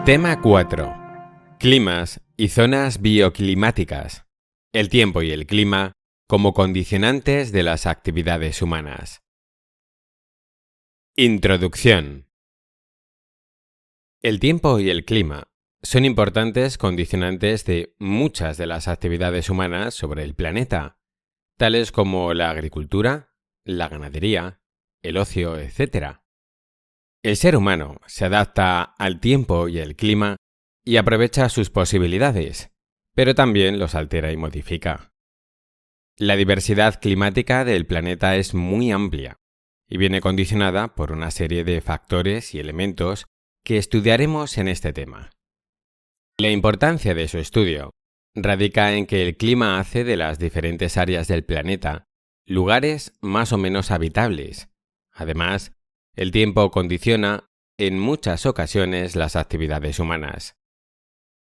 Tema 4. Climas y zonas bioclimáticas. El tiempo y el clima como condicionantes de las actividades humanas. Introducción. El tiempo y el clima son importantes condicionantes de muchas de las actividades humanas sobre el planeta, tales como la agricultura, la ganadería, el ocio, etc. El ser humano se adapta al tiempo y el clima y aprovecha sus posibilidades, pero también los altera y modifica. La diversidad climática del planeta es muy amplia y viene condicionada por una serie de factores y elementos que estudiaremos en este tema. La importancia de su estudio radica en que el clima hace de las diferentes áreas del planeta lugares más o menos habitables. Además, el tiempo condiciona en muchas ocasiones las actividades humanas.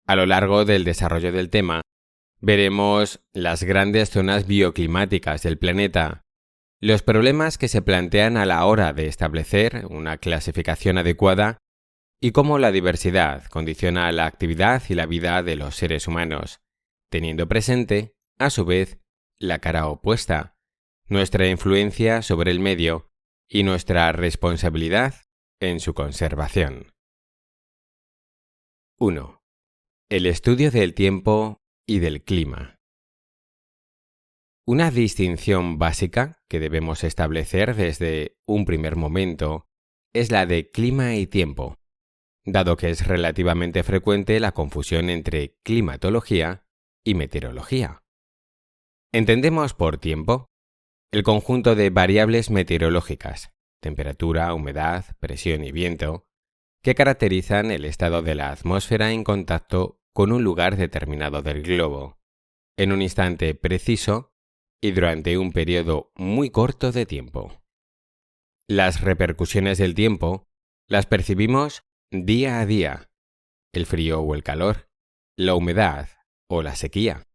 A lo largo del desarrollo del tema, veremos las grandes zonas bioclimáticas del planeta, los problemas que se plantean a la hora de establecer una clasificación adecuada y cómo la diversidad condiciona la actividad y la vida de los seres humanos, teniendo presente, a su vez, la cara opuesta, nuestra influencia sobre el medio y nuestra responsabilidad en su conservación. 1. El estudio del tiempo y del clima. Una distinción básica que debemos establecer desde un primer momento es la de clima y tiempo, dado que es relativamente frecuente la confusión entre climatología y meteorología. Entendemos por tiempo el conjunto de variables meteorológicas, temperatura, humedad, presión y viento, que caracterizan el estado de la atmósfera en contacto con un lugar determinado del globo, en un instante preciso y durante un periodo muy corto de tiempo. Las repercusiones del tiempo las percibimos día a día, el frío o el calor, la humedad o la sequía.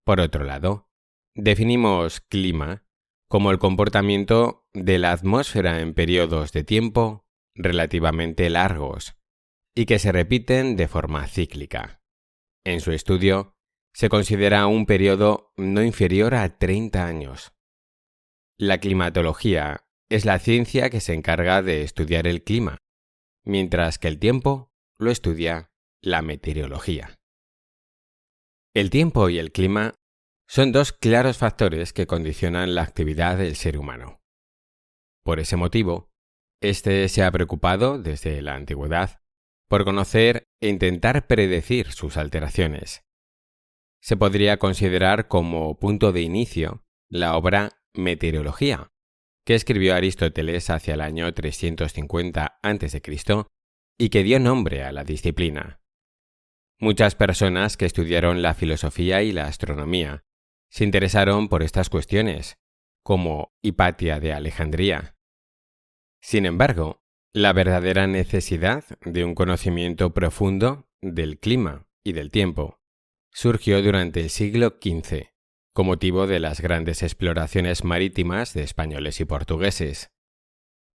Por otro lado, definimos clima como el comportamiento de la atmósfera en periodos de tiempo relativamente largos y que se repiten de forma cíclica. En su estudio, se considera un periodo no inferior a 30 años. La climatología es la ciencia que se encarga de estudiar el clima, mientras que el tiempo lo estudia la meteorología. El tiempo y el clima son dos claros factores que condicionan la actividad del ser humano. Por ese motivo, este se ha preocupado desde la antigüedad por conocer e intentar predecir sus alteraciones. Se podría considerar como punto de inicio la obra Meteorología, que escribió Aristóteles hacia el año 350 a.C. y que dio nombre a la disciplina. Muchas personas que estudiaron la filosofía y la astronomía se interesaron por estas cuestiones, como Hipatia de Alejandría. Sin embargo, la verdadera necesidad de un conocimiento profundo del clima y del tiempo surgió durante el siglo XV, con motivo de las grandes exploraciones marítimas de españoles y portugueses.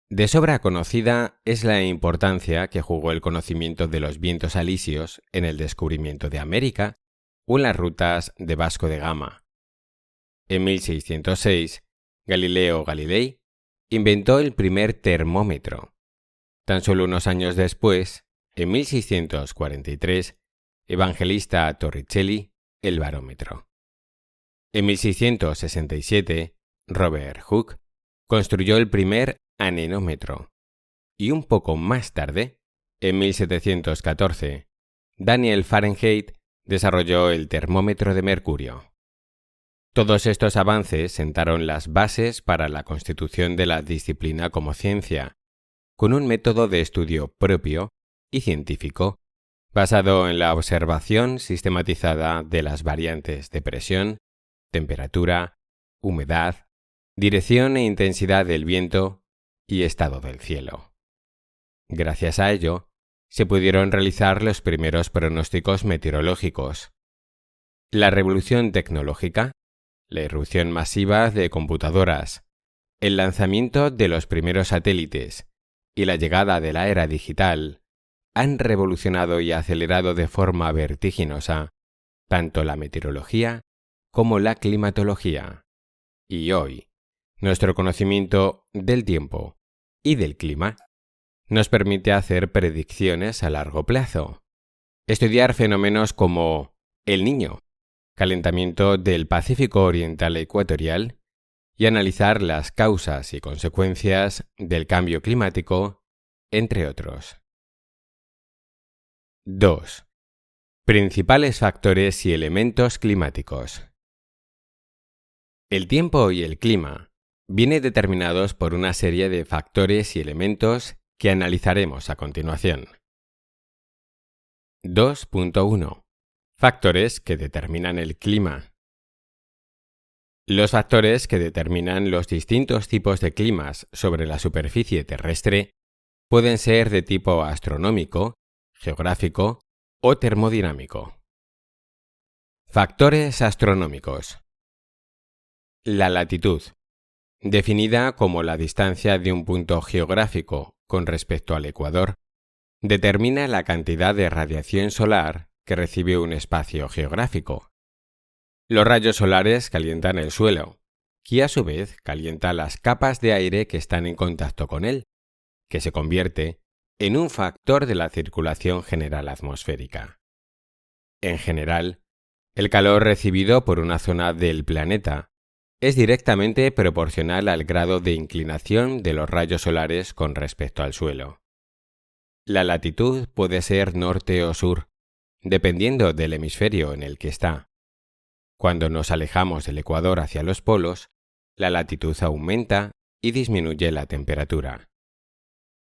De sobra conocida es la importancia que jugó el conocimiento de los vientos alisios en el descubrimiento de América o en las rutas de Vasco de Gama. En 1606, Galileo Galilei inventó el primer termómetro. Tan solo unos años después, en 1643, Evangelista Torricelli, el barómetro. En 1667, Robert Hooke construyó el primer anemómetro. Y un poco más tarde, en 1714, Daniel Fahrenheit desarrolló el termómetro de mercurio. Todos estos avances sentaron las bases para la constitución de la disciplina como ciencia, con un método de estudio propio y científico, basado en la observación sistematizada de las variantes de presión, temperatura, humedad, dirección e intensidad del viento y estado del cielo. Gracias a ello, se pudieron realizar los primeros pronósticos meteorológicos. La revolución tecnológica, la irrupción masiva de computadoras, el lanzamiento de los primeros satélites y la llegada de la era digital han revolucionado y acelerado de forma vertiginosa tanto la meteorología como la climatología. Y hoy, nuestro conocimiento del tiempo y del clima nos permite hacer predicciones a largo plazo, estudiar fenómenos como El Niño, calentamiento del Pacífico Oriental Ecuatorial, y analizar las causas y consecuencias del cambio climático, entre otros. 2. Principales factores y elementos climáticos. El tiempo y el clima vienen determinados por una serie de factores y elementos que analizaremos a continuación. 2.1. Factores que determinan el clima. Los factores que determinan los distintos tipos de climas sobre la superficie terrestre pueden ser de tipo astronómico, geográfico o termodinámico. Factores astronómicos. La latitud, definida como la distancia de un punto geográfico con respecto al ecuador, determina la cantidad de radiación solar que recibe un espacio geográfico. Los rayos solares calientan el suelo, que a su vez calienta las capas de aire que están en contacto con él, que se convierte en un factor de la circulación general atmosférica. En general, el calor recibido por una zona del planeta es directamente proporcional al grado de inclinación de los rayos solares con respecto al suelo. La latitud puede ser norte o sur, dependiendo del hemisferio en el que está. Cuando nos alejamos del ecuador hacia los polos, la latitud aumenta y disminuye la temperatura.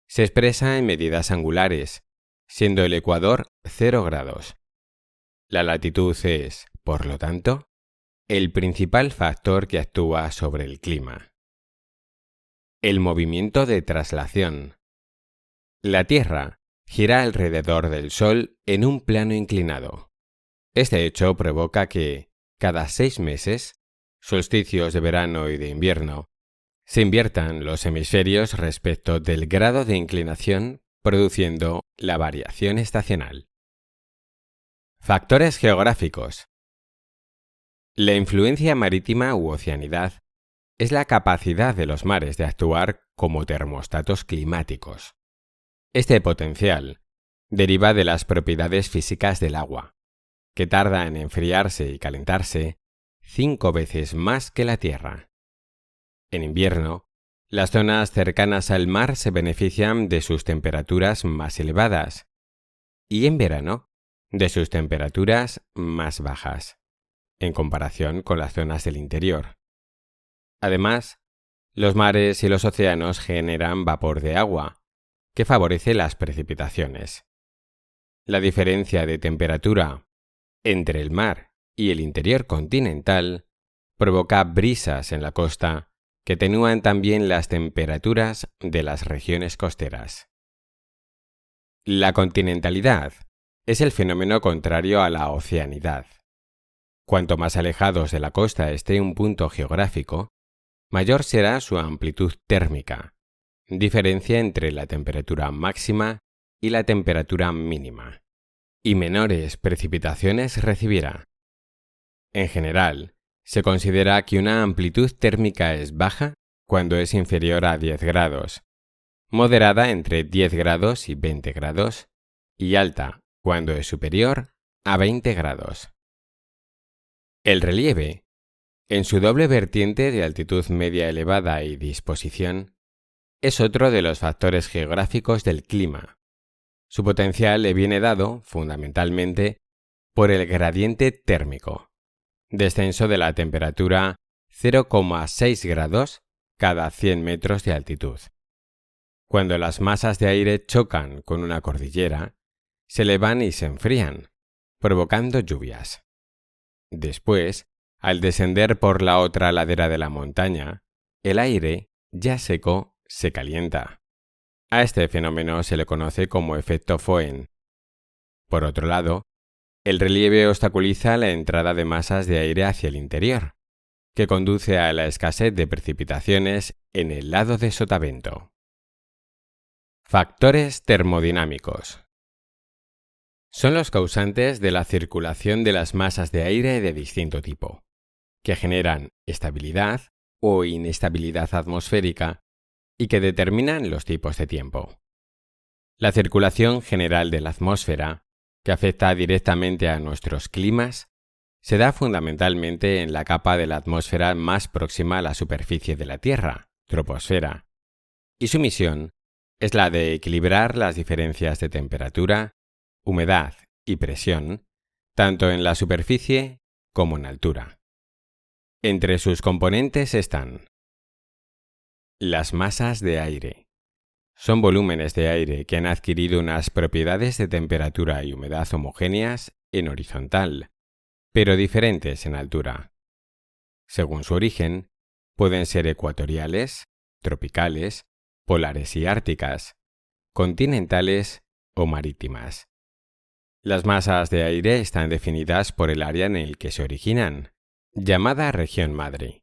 Se expresa en medidas angulares, siendo el ecuador 0 grados. La latitud es, por lo tanto, el principal factor que actúa sobre el clima. El movimiento de traslación. La Tierra gira alrededor del Sol en un plano inclinado. Este hecho provoca que, cada 6 meses, solsticios de verano y de invierno, se inviertan los hemisferios respecto del grado de inclinación, produciendo la variación estacional. Factores geográficos. La influencia marítima u oceanidad es la capacidad de los mares de actuar como termostatos climáticos. Este potencial deriva de las propiedades físicas del agua, que tarda en enfriarse y calentarse 5 veces más que la Tierra. En invierno, las zonas cercanas al mar se benefician de sus temperaturas más elevadas y en verano de sus temperaturas más bajas, en comparación con las zonas del interior. Además, los mares y los océanos generan vapor de agua, que favorece las precipitaciones. La diferencia de temperatura entre el mar y el interior continental provoca brisas en la costa que atenúan también las temperaturas de las regiones costeras. La continentalidad es el fenómeno contrario a la oceanidad. Cuanto más alejados de la costa esté un punto geográfico, mayor será su amplitud térmica, diferencia entre la temperatura máxima y la temperatura mínima, y menores precipitaciones recibirá. En general, se considera que una amplitud térmica es baja cuando es inferior a 10 grados, moderada entre 10 grados y 20 grados, y alta cuando es superior a 20 grados. El relieve, en su doble vertiente de altitud media elevada y disposición, es otro de los factores geográficos del clima. Su potencial le viene dado, fundamentalmente, por el gradiente térmico, descenso de la temperatura 0,6 grados cada 100 metros de altitud. Cuando las masas de aire chocan con una cordillera, se elevan y se enfrían, provocando lluvias. Después, al descender por la otra ladera de la montaña, el aire, ya seco, se calienta. A este fenómeno se le conoce como efecto Foehn. Por otro lado, el relieve obstaculiza la entrada de masas de aire hacia el interior, que conduce a la escasez de precipitaciones en el lado de sotavento. Factores termodinámicos. Son los causantes de la circulación de las masas de aire de distinto tipo, que generan estabilidad o inestabilidad atmosférica y que determinan los tipos de tiempo. La circulación general de la atmósfera, que afecta directamente a nuestros climas, se da fundamentalmente en la capa de la atmósfera más próxima a la superficie de la Tierra, troposfera, y su misión es la de equilibrar las diferencias de temperatura, humedad y presión, tanto en la superficie como en altura. Entre sus componentes están las masas de aire. Son volúmenes de aire que han adquirido unas propiedades de temperatura y humedad homogéneas en horizontal, pero diferentes en altura. Según su origen, pueden ser ecuatoriales, tropicales, polares y árticas, continentales o marítimas. Las masas de aire están definidas por el área en el que se originan, llamada región madre.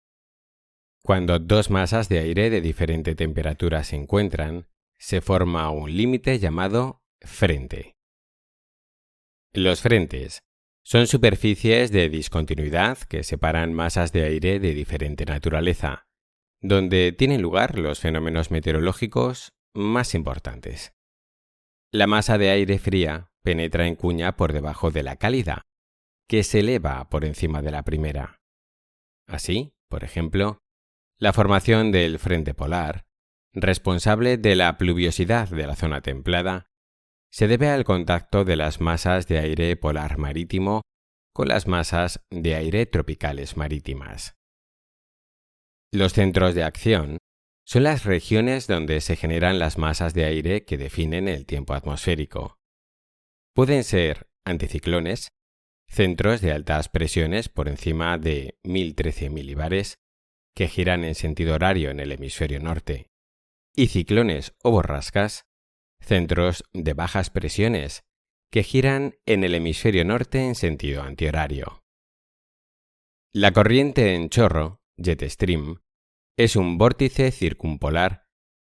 Cuando dos masas de aire de diferente temperatura se encuentran, se forma un límite llamado frente. Los frentes son superficies de discontinuidad que separan masas de aire de diferente naturaleza, donde tienen lugar los fenómenos meteorológicos más importantes. La masa de aire fría penetra en cuña por debajo de la cálida, que se eleva por encima de la primera. Así, por ejemplo, la formación del frente polar, responsable de la pluviosidad de la zona templada, se debe al contacto de las masas de aire polar marítimo con las masas de aire tropicales marítimas. Los centros de acción son las regiones donde se generan las masas de aire que definen el tiempo atmosférico. Pueden ser anticiclones, centros de altas presiones por encima de 1013 milibares, que giran en sentido horario en el hemisferio norte, y ciclones o borrascas, centros de bajas presiones, que giran en el hemisferio norte en sentido antihorario. La corriente en chorro, jet stream, es un vórtice circumpolar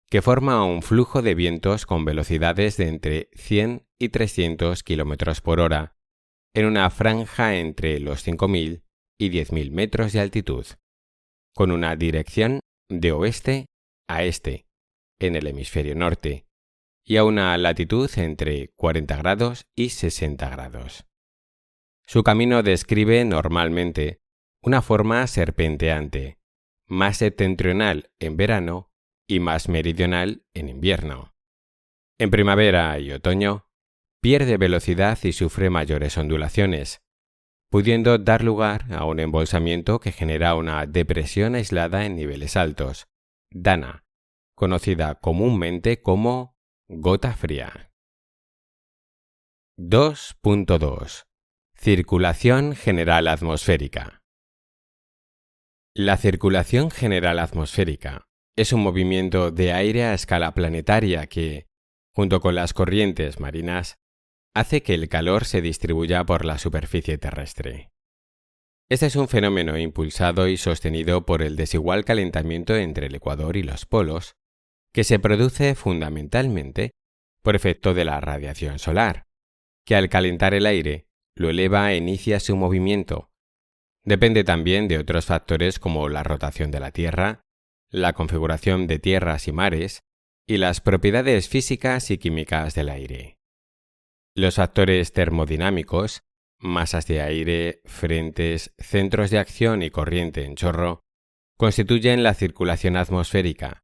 que forma un flujo de vientos con velocidades de entre 100 y 300 km por hora en una franja entre los 5.000 y 10.000 metros de altitud, con una dirección de oeste a este en el hemisferio norte y a una latitud entre 40 grados y 60 grados. Su camino describe normalmente una forma serpenteante, más septentrional en verano y más meridional en invierno. En primavera y otoño, pierde velocidad y sufre mayores ondulaciones, pudiendo dar lugar a un embolsamiento que genera una depresión aislada en niveles altos, dana, conocida comúnmente como gota fría. 2.2. Circulación general atmosférica. La circulación general atmosférica es un movimiento de aire a escala planetaria que, junto con las corrientes marinas, hace que el calor se distribuya por la superficie terrestre. Este es un fenómeno impulsado y sostenido por el desigual calentamiento entre el ecuador y los polos, que se produce fundamentalmente por efecto de la radiación solar, que al calentar el aire lo eleva e inicia su movimiento. Depende también de otros factores como la rotación de la Tierra, la configuración de tierras y mares y las propiedades físicas y químicas del aire. Los factores termodinámicos, masas de aire, frentes, centros de acción y corriente en chorro, constituyen la circulación atmosférica.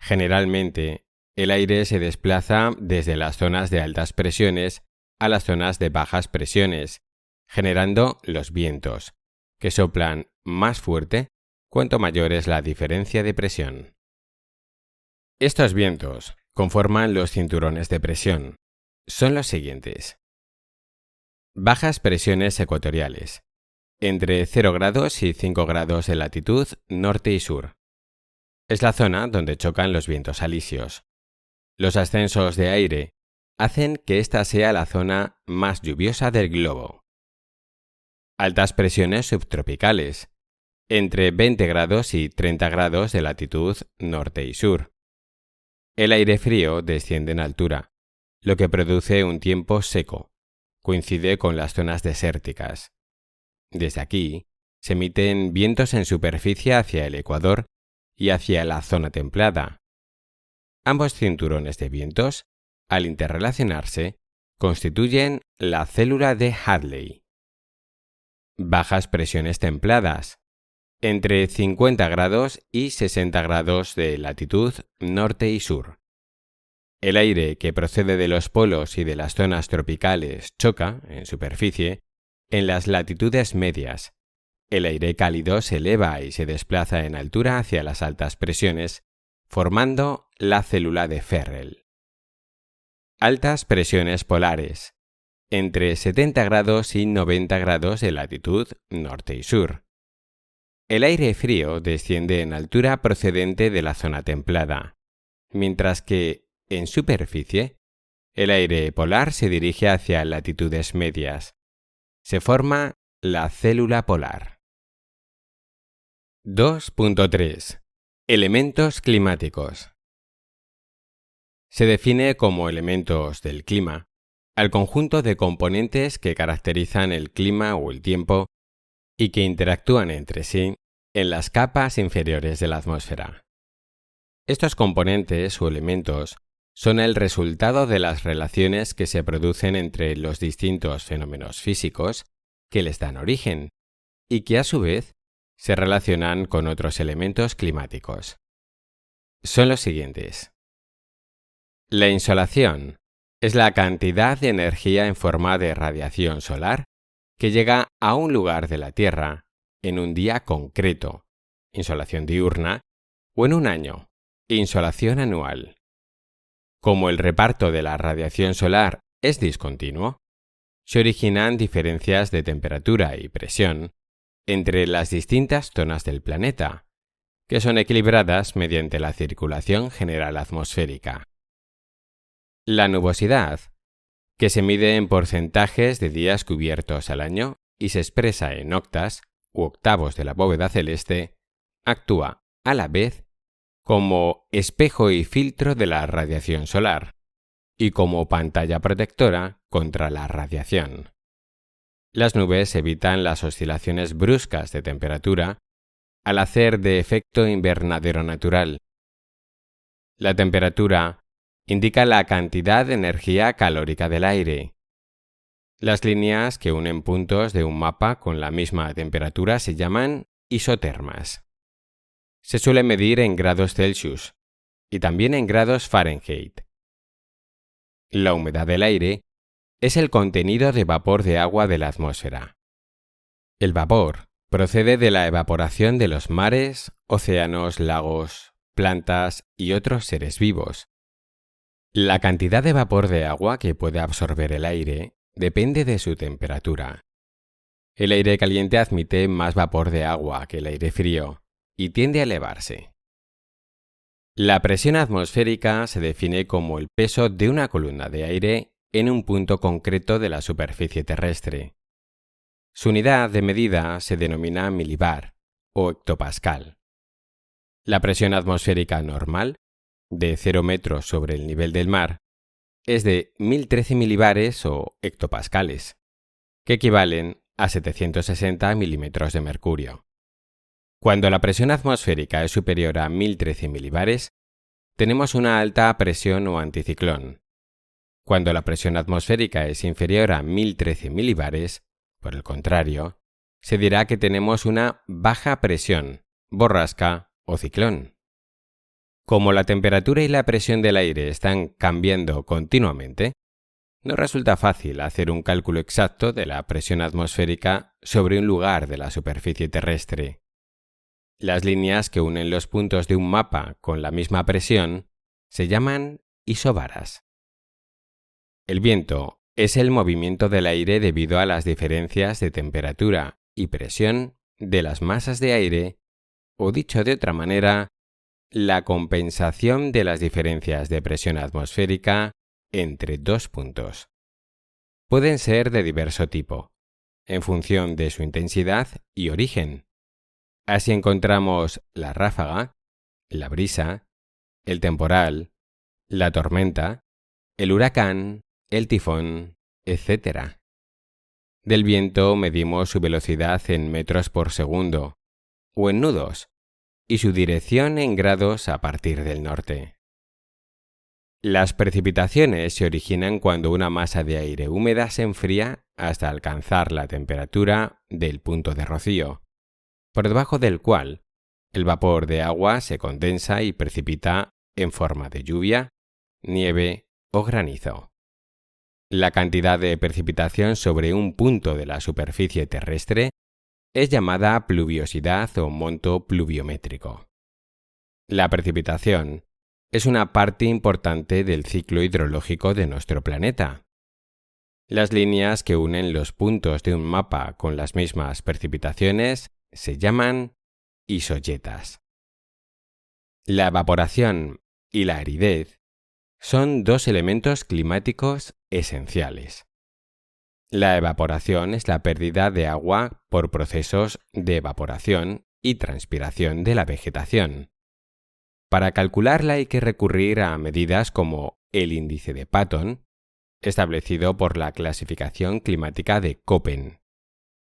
Generalmente, el aire se desplaza desde las zonas de altas presiones a las zonas de bajas presiones, generando los vientos, que soplan más fuerte cuanto mayor es la diferencia de presión. Estos vientos conforman los cinturones de presión. Son los siguientes. Bajas presiones ecuatoriales, entre 0 grados y 5 grados de latitud norte y sur. Es la zona donde chocan los vientos alisios. Los ascensos de aire hacen que esta sea la zona más lluviosa del globo. Altas presiones subtropicales, entre 20 grados y 30 grados de latitud norte y sur. El aire frío desciende en altura, lo que produce un tiempo seco, coincide con las zonas desérticas. Desde aquí, se emiten vientos en superficie hacia el ecuador y hacia la zona templada. Ambos cinturones de vientos, al interrelacionarse, constituyen la célula de Hadley. Bajas presiones templadas, entre 50 grados y 60 grados de latitud norte y sur. El aire que procede de los polos y de las zonas tropicales choca, en superficie, en las latitudes medias. El aire cálido se eleva y se desplaza en altura hacia las altas presiones, formando la célula de Ferrel. Altas presiones polares, entre 70 grados y 90 grados de latitud norte y sur. El aire frío desciende en altura procedente de la zona templada, mientras que, en superficie, el aire polar se dirige hacia latitudes medias. Se forma la célula polar. 2.3. Elementos climáticos. Se define como elementos del clima al conjunto de componentes que caracterizan el clima o el tiempo y que interactúan entre sí en las capas inferiores de la atmósfera. Estos componentes o elementos son el resultado de las relaciones que se producen entre los distintos fenómenos físicos que les dan origen y que a su vez se relacionan con otros elementos climáticos. Son los siguientes. La insolación es la cantidad de energía en forma de radiación solar que llega a un lugar de la Tierra en un día concreto, insolación diurna, o en un año, insolación anual. Como el reparto de la radiación solar es discontinuo, se originan diferencias de temperatura y presión entre las distintas zonas del planeta, que son equilibradas mediante la circulación general atmosférica. La nubosidad, que se mide en porcentajes de días cubiertos al año y se expresa en octas u octavos de la bóveda celeste, actúa a la vez como espejo y filtro de la radiación solar y como pantalla protectora contra la radiación. Las nubes evitan las oscilaciones bruscas de temperatura al hacer de efecto invernadero natural. La temperatura indica la cantidad de energía calórica del aire. Las líneas que unen puntos de un mapa con la misma temperatura se llaman isotermas. Se suele medir en grados Celsius y también en grados Fahrenheit. La humedad del aire es el contenido de vapor de agua de la atmósfera. El vapor procede de la evaporación de los mares, océanos, lagos, plantas y otros seres vivos. La cantidad de vapor de agua que puede absorber el aire depende de su temperatura. El aire caliente admite más vapor de agua que el aire frío y tiende a elevarse. La presión atmosférica se define como el peso de una columna de aire en un punto concreto de la superficie terrestre. Su unidad de medida se denomina milibar o hectopascal. La presión atmosférica normal, de 0 metros sobre el nivel del mar, es de 1013 milibares o hectopascales, que equivalen a 760 milímetros de mercurio. Cuando la presión atmosférica es superior a 1013 milibares, tenemos una alta presión o anticiclón. Cuando la presión atmosférica es inferior a 1013 milibares, por el contrario, se dirá que tenemos una baja presión, borrasca o ciclón. Como la temperatura y la presión del aire están cambiando continuamente, no resulta fácil hacer un cálculo exacto de la presión atmosférica sobre un lugar de la superficie terrestre. Las líneas que unen los puntos de un mapa con la misma presión se llaman isobaras. El viento es el movimiento del aire debido a las diferencias de temperatura y presión de las masas de aire, o dicho de otra manera, la compensación de las diferencias de presión atmosférica entre dos puntos. Pueden ser de diverso tipo, en función de su intensidad y origen. Así encontramos la ráfaga, la brisa, el temporal, la tormenta, el huracán, el tifón, etc. Del viento medimos su velocidad en metros por segundo, o en nudos, y su dirección en grados a partir del norte. Las precipitaciones se originan cuando una masa de aire húmeda se enfría hasta alcanzar la temperatura del punto de rocío, por debajo del cual el vapor de agua se condensa y precipita en forma de lluvia, nieve o granizo. La cantidad de precipitación sobre un punto de la superficie terrestre es llamada pluviosidad o monto pluviométrico. La precipitación es una parte importante del ciclo hidrológico de nuestro planeta. Las líneas que unen los puntos de un mapa con las mismas precipitaciones se llaman isoyetas. La evaporación y la aridez son dos elementos climáticos esenciales. La evaporación es la pérdida de agua por procesos de evaporación y transpiración de la vegetación. Para calcularla hay que recurrir a medidas como el índice de Patton, establecido por la clasificación climática de Köppen,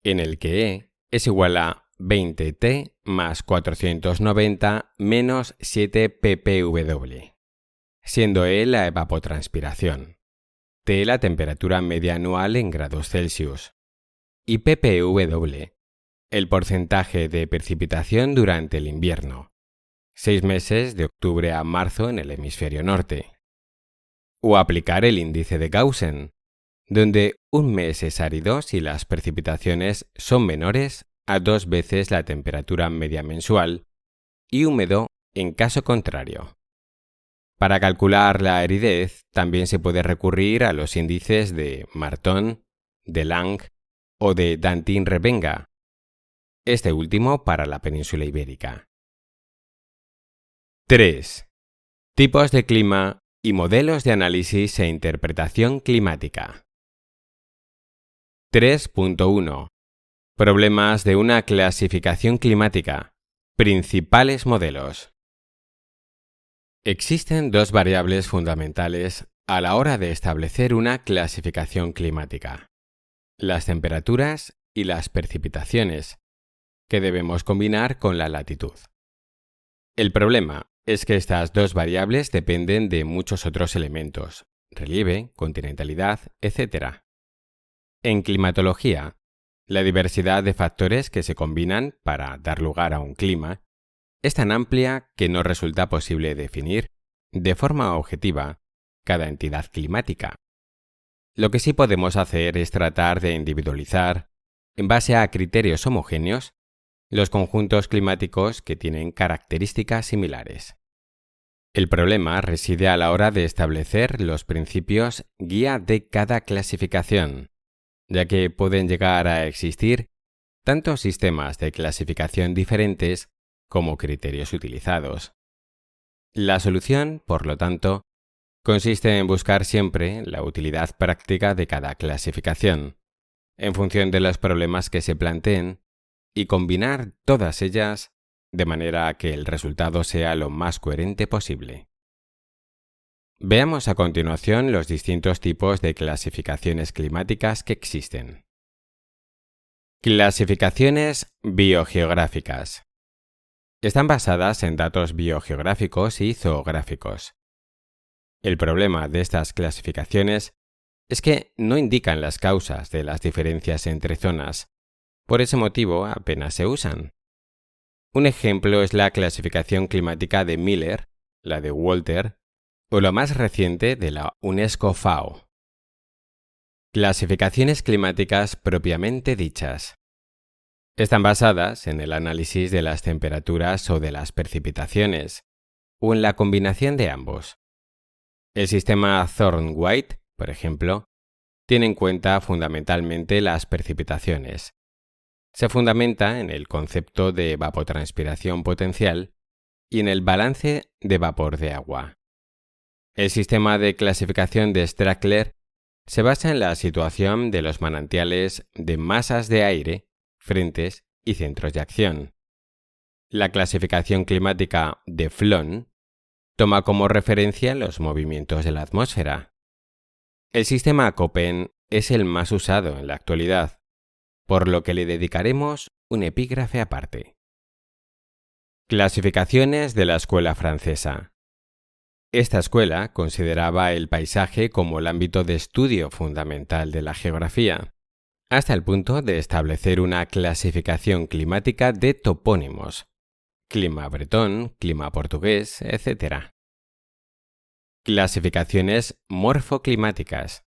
en el que E es igual a 20T más 490 menos 7 ppw, siendo E la evapotranspiración, T la temperatura media anual en grados Celsius, y ppw el porcentaje de precipitación durante el invierno, 6 meses de octubre a marzo en el hemisferio norte. O aplicar el índice de Gaussian, donde un mes es árido si las precipitaciones son menores a 2 veces la temperatura media mensual y húmedo en caso contrario. Para calcular la aridez también se puede recurrir a los índices de Marton, de Lang o de Dantin-Revenga, este último para la península ibérica. 3. Tipos de clima y modelos de análisis e interpretación climática. 3.1. Problemas de una clasificación climática. Principales modelos. Existen dos variables fundamentales a la hora de establecer una clasificación climática: las temperaturas y las precipitaciones, que debemos combinar con la latitud. El problema es que estas dos variables dependen de muchos otros elementos: relieve, continentalidad, etc. En climatología, la diversidad de factores que se combinan para dar lugar a un clima es tan amplia que no resulta posible definir de forma objetiva cada entidad climática. Lo que sí podemos hacer es tratar de individualizar, en base a criterios homogéneos, los conjuntos climáticos que tienen características similares. El problema reside a la hora de establecer los principios guía de cada clasificación, ya que pueden llegar a existir tantos sistemas de clasificación diferentes como criterios utilizados. La solución, por lo tanto, consiste en buscar siempre la utilidad práctica de cada clasificación, en función de los problemas que se planteen, y combinar todas ellas de manera que el resultado sea lo más coherente posible. Veamos a continuación los distintos tipos de clasificaciones climáticas que existen. Clasificaciones biogeográficas. Están basadas en datos biogeográficos y zoográficos. El problema de estas clasificaciones es que no indican las causas de las diferencias entre zonas. Por ese motivo apenas se usan. Un ejemplo es la clasificación climática de Miller, la de Walter, o la más reciente de la UNESCO-FAO. Clasificaciones climáticas propiamente dichas. Están basadas en el análisis de las temperaturas o de las precipitaciones, o en la combinación de ambos. El sistema Thorne-White, por ejemplo, tiene en cuenta fundamentalmente las precipitaciones. Se fundamenta en el concepto de evapotranspiración potencial y en el balance de vapor de agua. El sistema de clasificación de Strackler se basa en la situación de los manantiales de masas de aire, frentes y centros de acción. La clasificación climática de Flohn toma como referencia los movimientos de la atmósfera. El sistema Köppen es el más usado en la actualidad, por lo que le dedicaremos un epígrafe aparte. Clasificaciones de la escuela francesa. Esta escuela consideraba el paisaje como el ámbito de estudio fundamental de la geografía, hasta el punto de establecer una clasificación climática de topónimos, clima bretón, clima portugués, etc. Clasificaciones morfoclimáticas.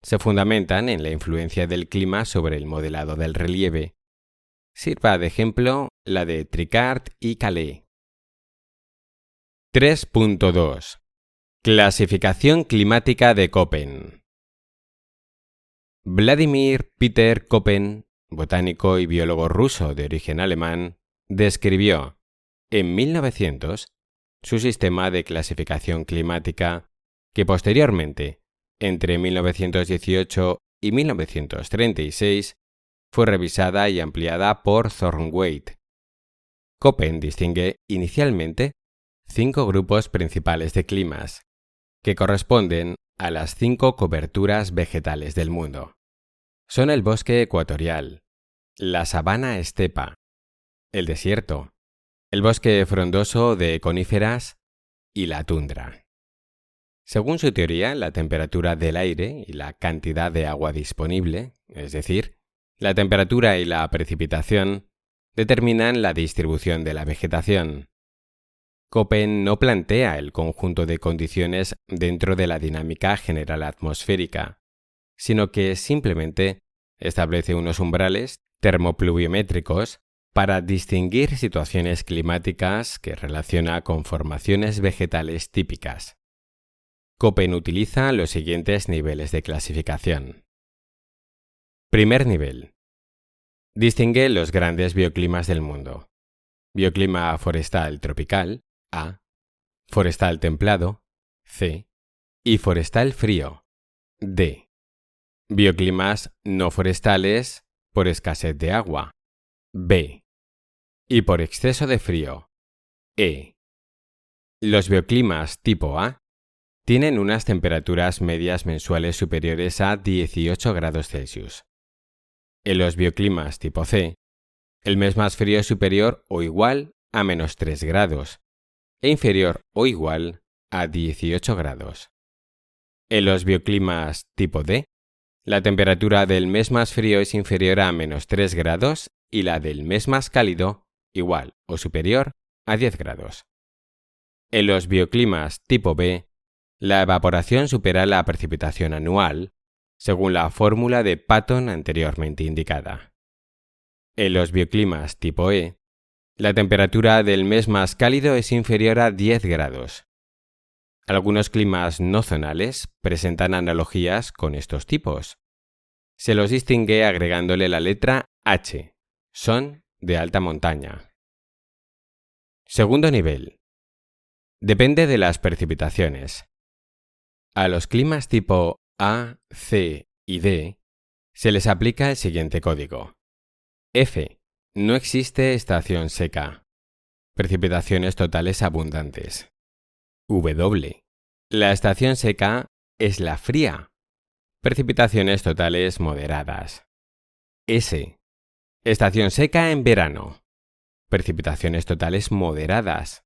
Se fundamentan en la influencia del clima sobre el modelado del relieve. Sirva de ejemplo la de Tricard y Calais. 3.2. Clasificación climática de Köppen. Vladimir Peter Köppen, botánico y biólogo ruso de origen alemán, describió, en 1900, su sistema de clasificación climática, que posteriormente, entre 1918 y 1936, fue revisada y ampliada por Thornweyde. Köppen distingue inicialmente 5 grupos principales de climas, que corresponden a las 5 coberturas vegetales del mundo. Son el bosque ecuatorial, la sabana estepa, el desierto, el bosque frondoso de coníferas y la tundra. Según su teoría, la temperatura del aire y la cantidad de agua disponible, es decir, la temperatura y la precipitación, determinan la distribución de la vegetación. Köppen no plantea el conjunto de condiciones dentro de la dinámica general atmosférica, sino que simplemente establece unos umbrales termopluviométricos para distinguir situaciones climáticas que relaciona con formaciones vegetales típicas. Köppen utiliza los siguientes niveles de clasificación. Primer nivel. Distingue los grandes bioclimas del mundo. Bioclima forestal tropical, A, forestal templado, C, y forestal frío, D. Bioclimas no forestales por escasez de agua, B, y por exceso de frío, E. Los bioclimas tipo A tienen unas temperaturas medias mensuales superiores a 18 grados Celsius. En los bioclimas tipo C, el mes más frío es superior o igual a -3 grados e inferior o igual a 18 grados. En los bioclimas tipo D, la temperatura del mes más frío es inferior a -3 grados y la del mes más cálido igual o superior a 10 grados. En los bioclimas tipo B, la evaporación supera la precipitación anual, según la fórmula de Patton anteriormente indicada. En los bioclimas tipo E, la temperatura del mes más cálido es inferior a 10 grados. Algunos climas no zonales presentan analogías con estos tipos. Se los distingue agregándole la letra H. Son de alta montaña. Segundo nivel. Depende de las precipitaciones. A los climas tipo A, C y D se les aplica el siguiente código. F. No existe estación seca. Precipitaciones totales abundantes. W. La estación seca es la fría. Precipitaciones totales moderadas. S. Estación seca en verano. Precipitaciones totales moderadas.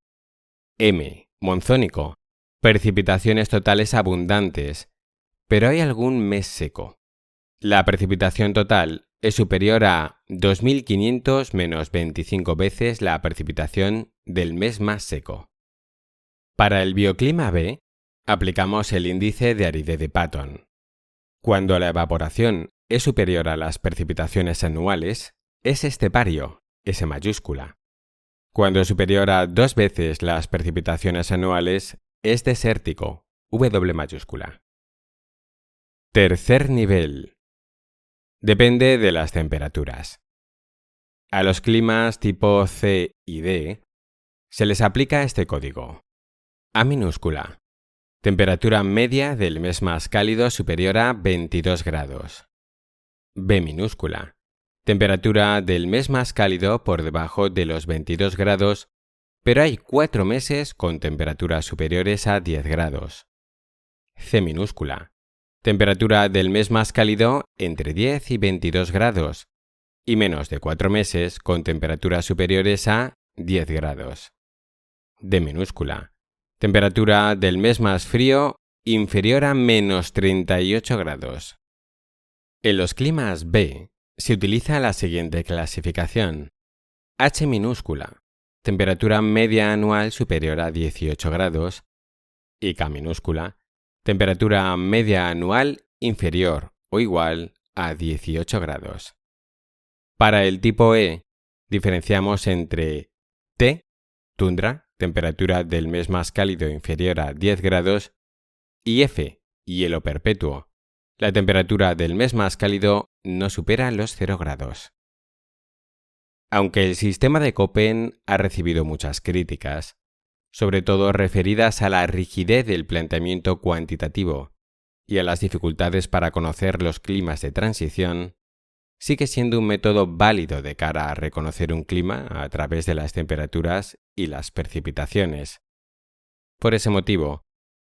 M. Monzónico. Precipitaciones totales abundantes, pero hay algún mes seco. La precipitación total es superior a 2500 menos 25 veces la precipitación del mes más seco. Para el bioclima B, aplicamos el índice de aridez de Patton. Cuando la evaporación es superior a las precipitaciones anuales, es estepario, S mayúscula. Cuando es superior a 2 veces las precipitaciones anuales, es desértico, W mayúscula. Tercer nivel. Depende de las temperaturas. A los climas tipo C y D se les aplica este código. A minúscula. Temperatura media del mes más cálido superior a 22 grados. B minúscula. Temperatura del mes más cálido por debajo de los 22 grados, pero hay 4 meses con temperaturas superiores a 10 grados. C minúscula. Temperatura del mes más cálido entre 10 y 22 grados y menos de 4 meses con temperaturas superiores a 10 grados. D minúscula. Temperatura del mes más frío inferior a menos 38 grados. En los climas B se utiliza la siguiente clasificación. H minúscula. Temperatura media anual superior a 18 grados. Y K minúscula. Temperatura media anual inferior o igual a 18 grados. Para el tipo E, diferenciamos entre T, tundra, temperatura del mes más cálido inferior a 10 grados, y F, hielo perpetuo. La temperatura del mes más cálido no supera los 0 grados. Aunque el sistema de Köppen ha recibido muchas críticas, sobre todo referidas a la rigidez del planteamiento cuantitativo y a las dificultades para conocer los climas de transición, sigue siendo un método válido de cara a reconocer un clima a través de las temperaturas y las precipitaciones. Por ese motivo,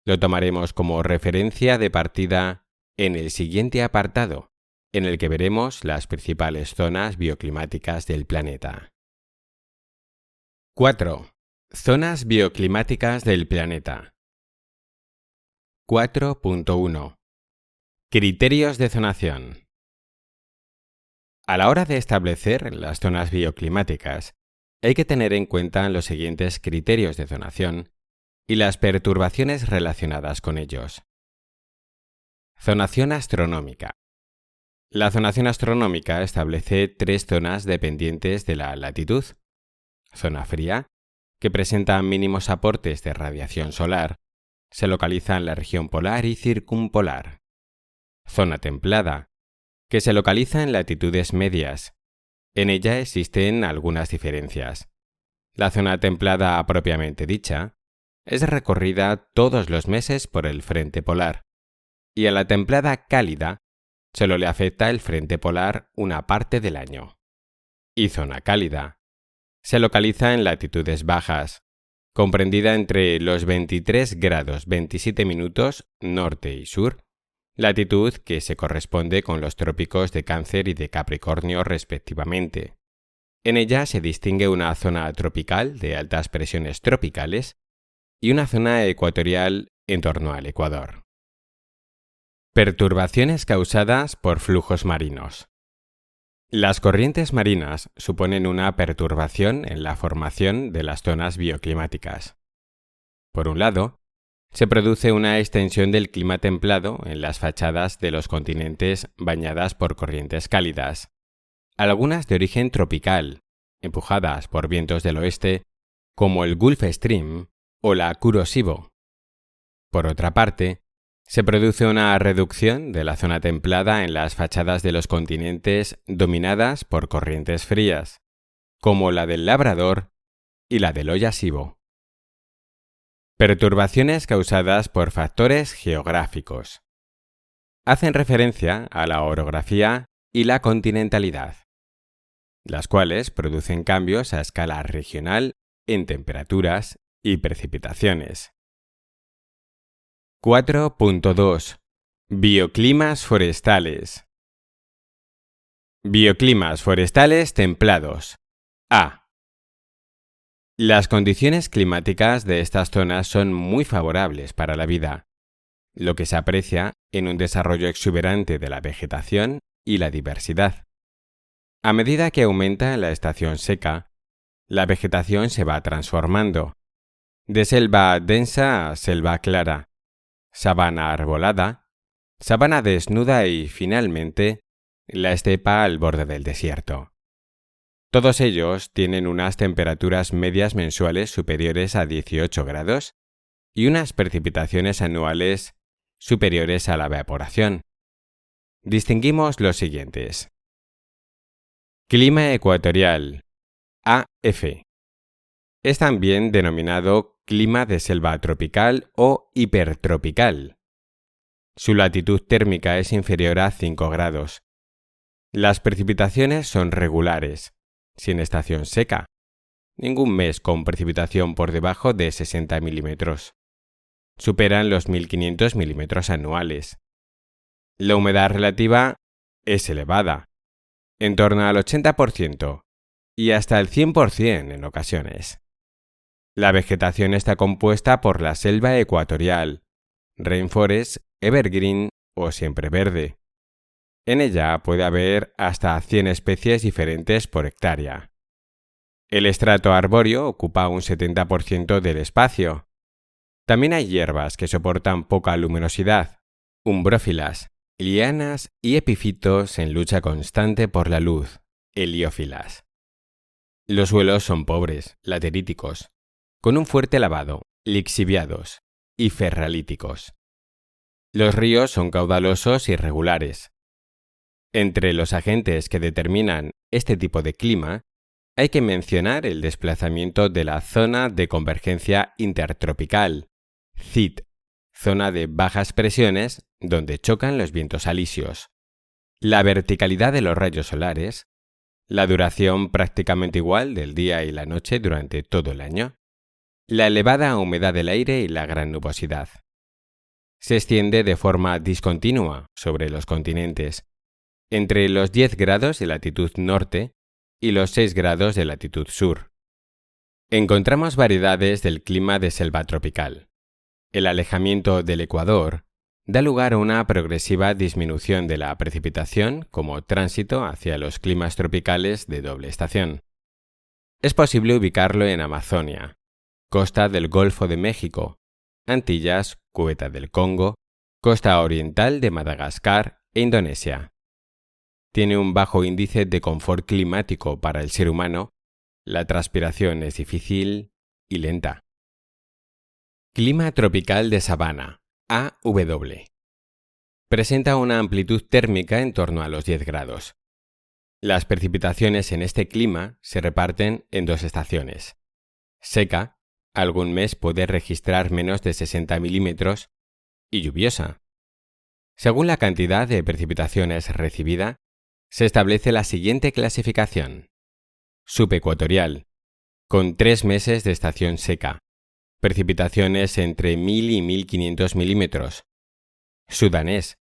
lo tomaremos como referencia de partida en el siguiente apartado, en el que veremos las principales zonas bioclimáticas del planeta. 4. Zonas bioclimáticas del planeta. 4.1. Criterios de zonación. A la hora de establecer las zonas bioclimáticas, hay que tener en cuenta los siguientes criterios de zonación y las perturbaciones relacionadas con ellos. Zonación astronómica. La zonación astronómica establece 3 zonas dependientes de la latitud. Zona fría, que presenta mínimos aportes de radiación solar, se localiza en la región polar y circumpolar. Zona templada, que se localiza en latitudes medias. En ella existen algunas diferencias. La zona templada propiamente dicha es recorrida todos los meses por el frente polar, y a la templada cálida solo le afecta el frente polar una parte del año. Y zona cálida se localiza en latitudes bajas, comprendida entre los 23 grados 27 minutos norte y sur, latitud que se corresponde con los trópicos de Cáncer y de Capricornio respectivamente. En ella se distingue una zona tropical de altas presiones tropicales y una zona ecuatorial en torno al Ecuador. Perturbaciones causadas por flujos marinos. Las corrientes marinas suponen una perturbación en la formación de las zonas bioclimáticas. Por un lado, se produce una extensión del clima templado en las fachadas de los continentes bañadas por corrientes cálidas, algunas de origen tropical, empujadas por vientos del oeste, como el Gulf Stream o la Kuroshio. Por otra parte, se produce una reducción de la zona templada en las fachadas de los continentes dominadas por corrientes frías, como la del Labrador y la del Oyasibo. Perturbaciones causadas por factores geográficos. Hacen referencia a la orografía y la continentalidad, las cuales producen cambios a escala regional en temperaturas y precipitaciones. 4.2. Bioclimas forestales. Bioclimas forestales templados. A. Las condiciones climáticas de estas zonas son muy favorables para la vida, lo que se aprecia en un desarrollo exuberante de la vegetación y la diversidad. A medida que aumenta la estación seca, la vegetación se va transformando, de selva densa a selva clara, sabana arbolada, sabana desnuda y, finalmente, la estepa al borde del desierto. Todos ellos tienen unas temperaturas medias mensuales superiores a 18 grados y unas precipitaciones anuales superiores a la evaporación. Distinguimos los siguientes. Clima ecuatorial, AF. Es también denominado clima de selva tropical o hipertropical. Su latitud térmica es inferior a 5 grados. Las precipitaciones son regulares, sin estación seca. Ningún mes con precipitación por debajo de 60 milímetros. Superan los 1500 milímetros anuales. La humedad relativa es elevada, en torno al 80% y hasta el 100% en ocasiones. La vegetación está compuesta por la selva ecuatorial, rainforest, evergreen o siempreverde. En ella puede haber hasta 100 especies diferentes por hectárea. El estrato arbóreo ocupa un 70% del espacio. También hay hierbas que soportan poca luminosidad, umbrófilas, lianas y epifitos en lucha constante por la luz, heliófilas. Los suelos son pobres, lateríticos, con un fuerte lavado, lixiviados y ferralíticos. Los ríos son caudalosos y regulares. Entre los agentes que determinan este tipo de clima, hay que mencionar el desplazamiento de la zona de convergencia intertropical, CIT, zona de bajas presiones donde chocan los vientos alisios, la verticalidad de los rayos solares, la duración prácticamente igual del día y la noche durante todo el año, la elevada humedad del aire y la gran nubosidad. Se extiende de forma discontinua sobre los continentes, entre los 10 grados de latitud norte y los 6 grados de latitud sur. Encontramos variedades del clima de selva tropical. El alejamiento del Ecuador da lugar a una progresiva disminución de la precipitación como tránsito hacia los climas tropicales de doble estación. Es posible ubicarlo en Amazonia, costa del Golfo de México, Antillas, Cubeta del Congo, costa oriental de Madagascar e Indonesia. Tiene un bajo índice de confort climático para el ser humano, la transpiración es difícil y lenta. Clima tropical de sabana, AW. Presenta una amplitud térmica en torno a los 10 grados. Las precipitaciones en este clima se reparten en dos estaciones. Seca, algún mes puede registrar menos de 60 milímetros, y lluviosa. Según la cantidad de precipitaciones recibida, se establece la siguiente clasificación. Subecuatorial, con 3 meses de estación seca, precipitaciones entre 1000 y 1500 milímetros. Sudanés,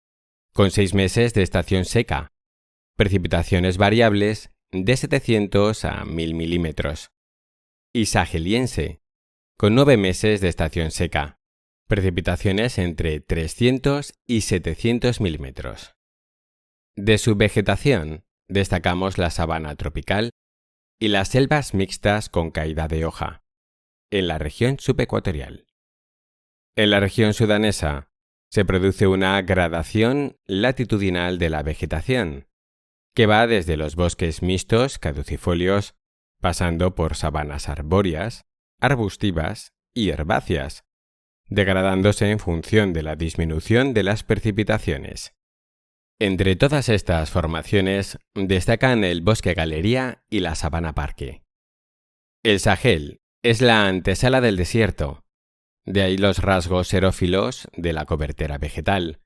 con 6 meses de estación seca, precipitaciones variables de 700 a 1000 milímetros. Y saheliense, con 9 meses de estación seca, precipitaciones entre 300 y 700 milímetros. De su vegetación destacamos la sabana tropical y las selvas mixtas con caída de hoja, en la región subecuatorial. En la región sudanesa se produce una gradación latitudinal de la vegetación, que va desde los bosques mixtos caducifolios, pasando por sabanas arbóreas, arbustivas y herbáceas, degradándose en función de la disminución de las precipitaciones. Entre todas estas formaciones destacan el bosque galería y la sabana parque. El Sahel es la antesala del desierto, de ahí los rasgos xerófilos de la cobertura vegetal,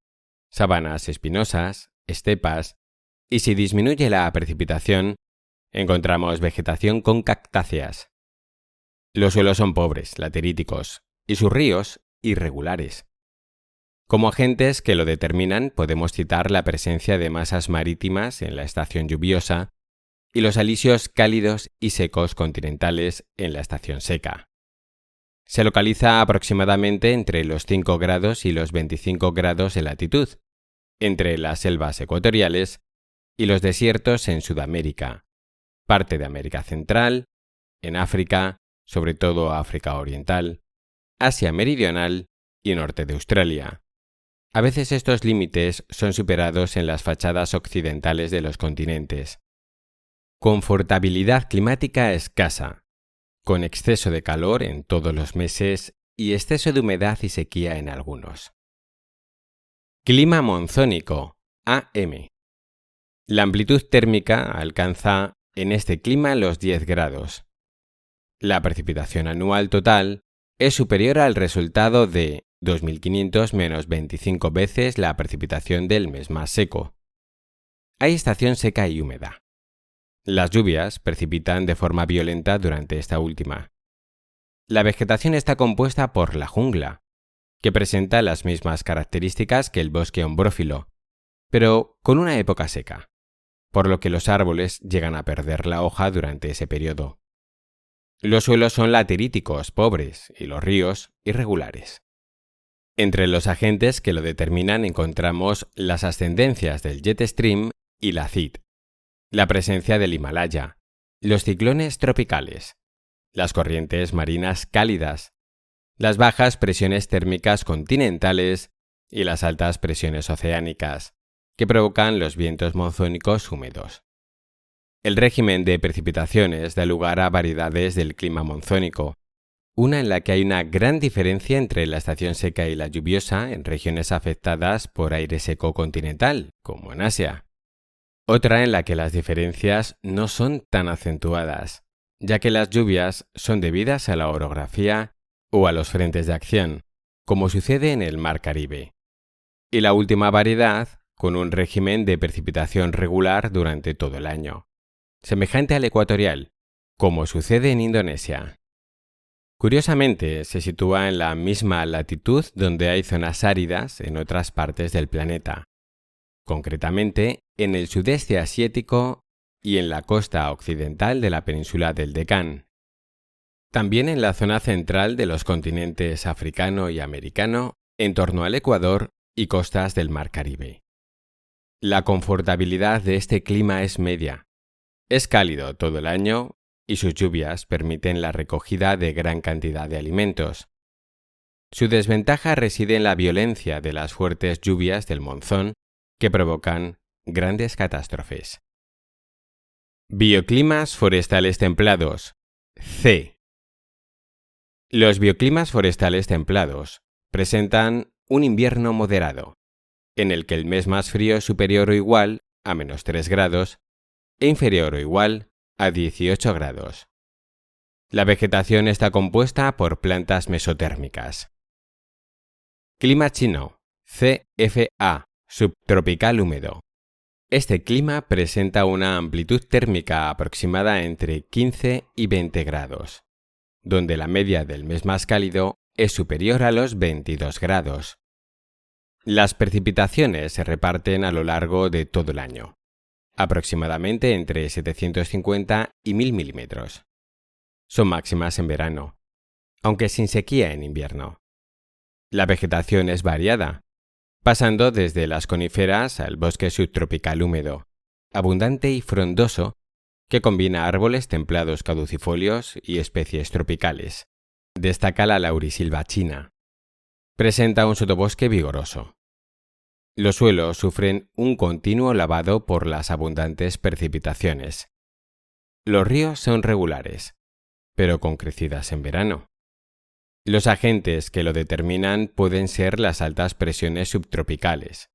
sabanas espinosas, estepas, y si disminuye la precipitación, encontramos vegetación con cactáceas. Los suelos son pobres, lateríticos, y sus ríos irregulares. Como agentes que lo determinan podemos citar la presencia de masas marítimas en la estación lluviosa y los alisios cálidos y secos continentales en la estación seca. Se localiza aproximadamente entre los 5 grados y los 25 grados de latitud, entre las selvas ecuatoriales y los desiertos en Sudamérica, parte de América Central, en África, sobre todo África Oriental, Asia Meridional y norte de Australia. A veces estos límites son superados en las fachadas occidentales de los continentes. Confortabilidad climática escasa, con exceso de calor en todos los meses y exceso de humedad y sequía en algunos. Clima monzónico, AM. La amplitud térmica alcanza en este clima los 10 grados. La precipitación anual total es superior al resultado de 2.500 menos 25 veces la precipitación del mes más seco. Hay estación seca y húmeda. Las lluvias precipitan de forma violenta durante esta última. La vegetación está compuesta por la jungla, que presenta las mismas características que el bosque ombrófilo, pero con una época seca, por lo que los árboles llegan a perder la hoja durante ese periodo. Los suelos son lateríticos, pobres, y los ríos, irregulares. Entre los agentes que lo determinan encontramos las ascendencias del jet stream y la CID, la presencia del Himalaya, los ciclones tropicales, las corrientes marinas cálidas, las bajas presiones térmicas continentales y las altas presiones oceánicas, que provocan los vientos monzónicos húmedos. El régimen de precipitaciones da lugar a variedades del clima monzónico, una en la que hay una gran diferencia entre la estación seca y la lluviosa en regiones afectadas por aire seco continental, como en Asia. Otra en la que las diferencias no son tan acentuadas, ya que las lluvias son debidas a la orografía o a los frentes de acción, como sucede en el Mar Caribe. Y la última variedad, con un régimen de precipitación regular durante todo el año, semejante al ecuatorial, como sucede en Indonesia. Curiosamente, se sitúa en la misma latitud donde hay zonas áridas en otras partes del planeta, concretamente en el sudeste asiático y en la costa occidental de la península del Deccan. También en la zona central de los continentes africano y americano, en torno al Ecuador y costas del Mar Caribe. La confortabilidad de este clima es media. Es cálido todo el año y sus lluvias permiten la recogida de gran cantidad de alimentos. Su desventaja reside en la violencia de las fuertes lluvias del monzón que provocan grandes catástrofes. Bioclimas forestales templados. C. Los bioclimas forestales templados presentan un invierno moderado, en el que el mes más frío es superior o igual a -3 grados e inferior o igual a 18 grados. La vegetación está compuesta por plantas mesotérmicas. Clima chino, CFA, subtropical húmedo. Este clima presenta una amplitud térmica aproximada entre 15 y 20 grados, donde la media del mes más cálido es superior a los 22 grados. Las precipitaciones se reparten a lo largo de todo el año, aproximadamente entre 750 y 1000 milímetros. Son máximas en verano, aunque sin sequía en invierno. La vegetación es variada, pasando desde las coníferas al bosque subtropical húmedo, abundante y frondoso, que combina árboles templados caducifolios y especies tropicales. Destaca la laurisilva china. Presenta un sotobosque vigoroso. Los suelos sufren un continuo lavado por las abundantes precipitaciones. Los ríos son regulares, pero con crecidas en verano. Los agentes que lo determinan pueden ser las altas presiones subtropicales,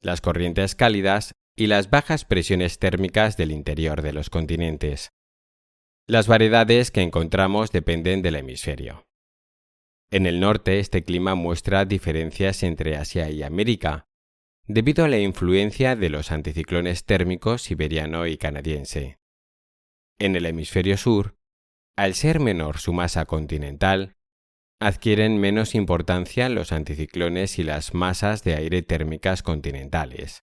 las corrientes cálidas y las bajas presiones térmicas del interior de los continentes. Las variedades que encontramos dependen del hemisferio. En el norte, este clima muestra diferencias entre Asia y América, debido a la influencia de los anticiclones térmicos siberiano y canadiense. En el hemisferio sur, al ser menor su masa continental, adquieren menos importancia los anticiclones y las masas de aire térmicas continentales.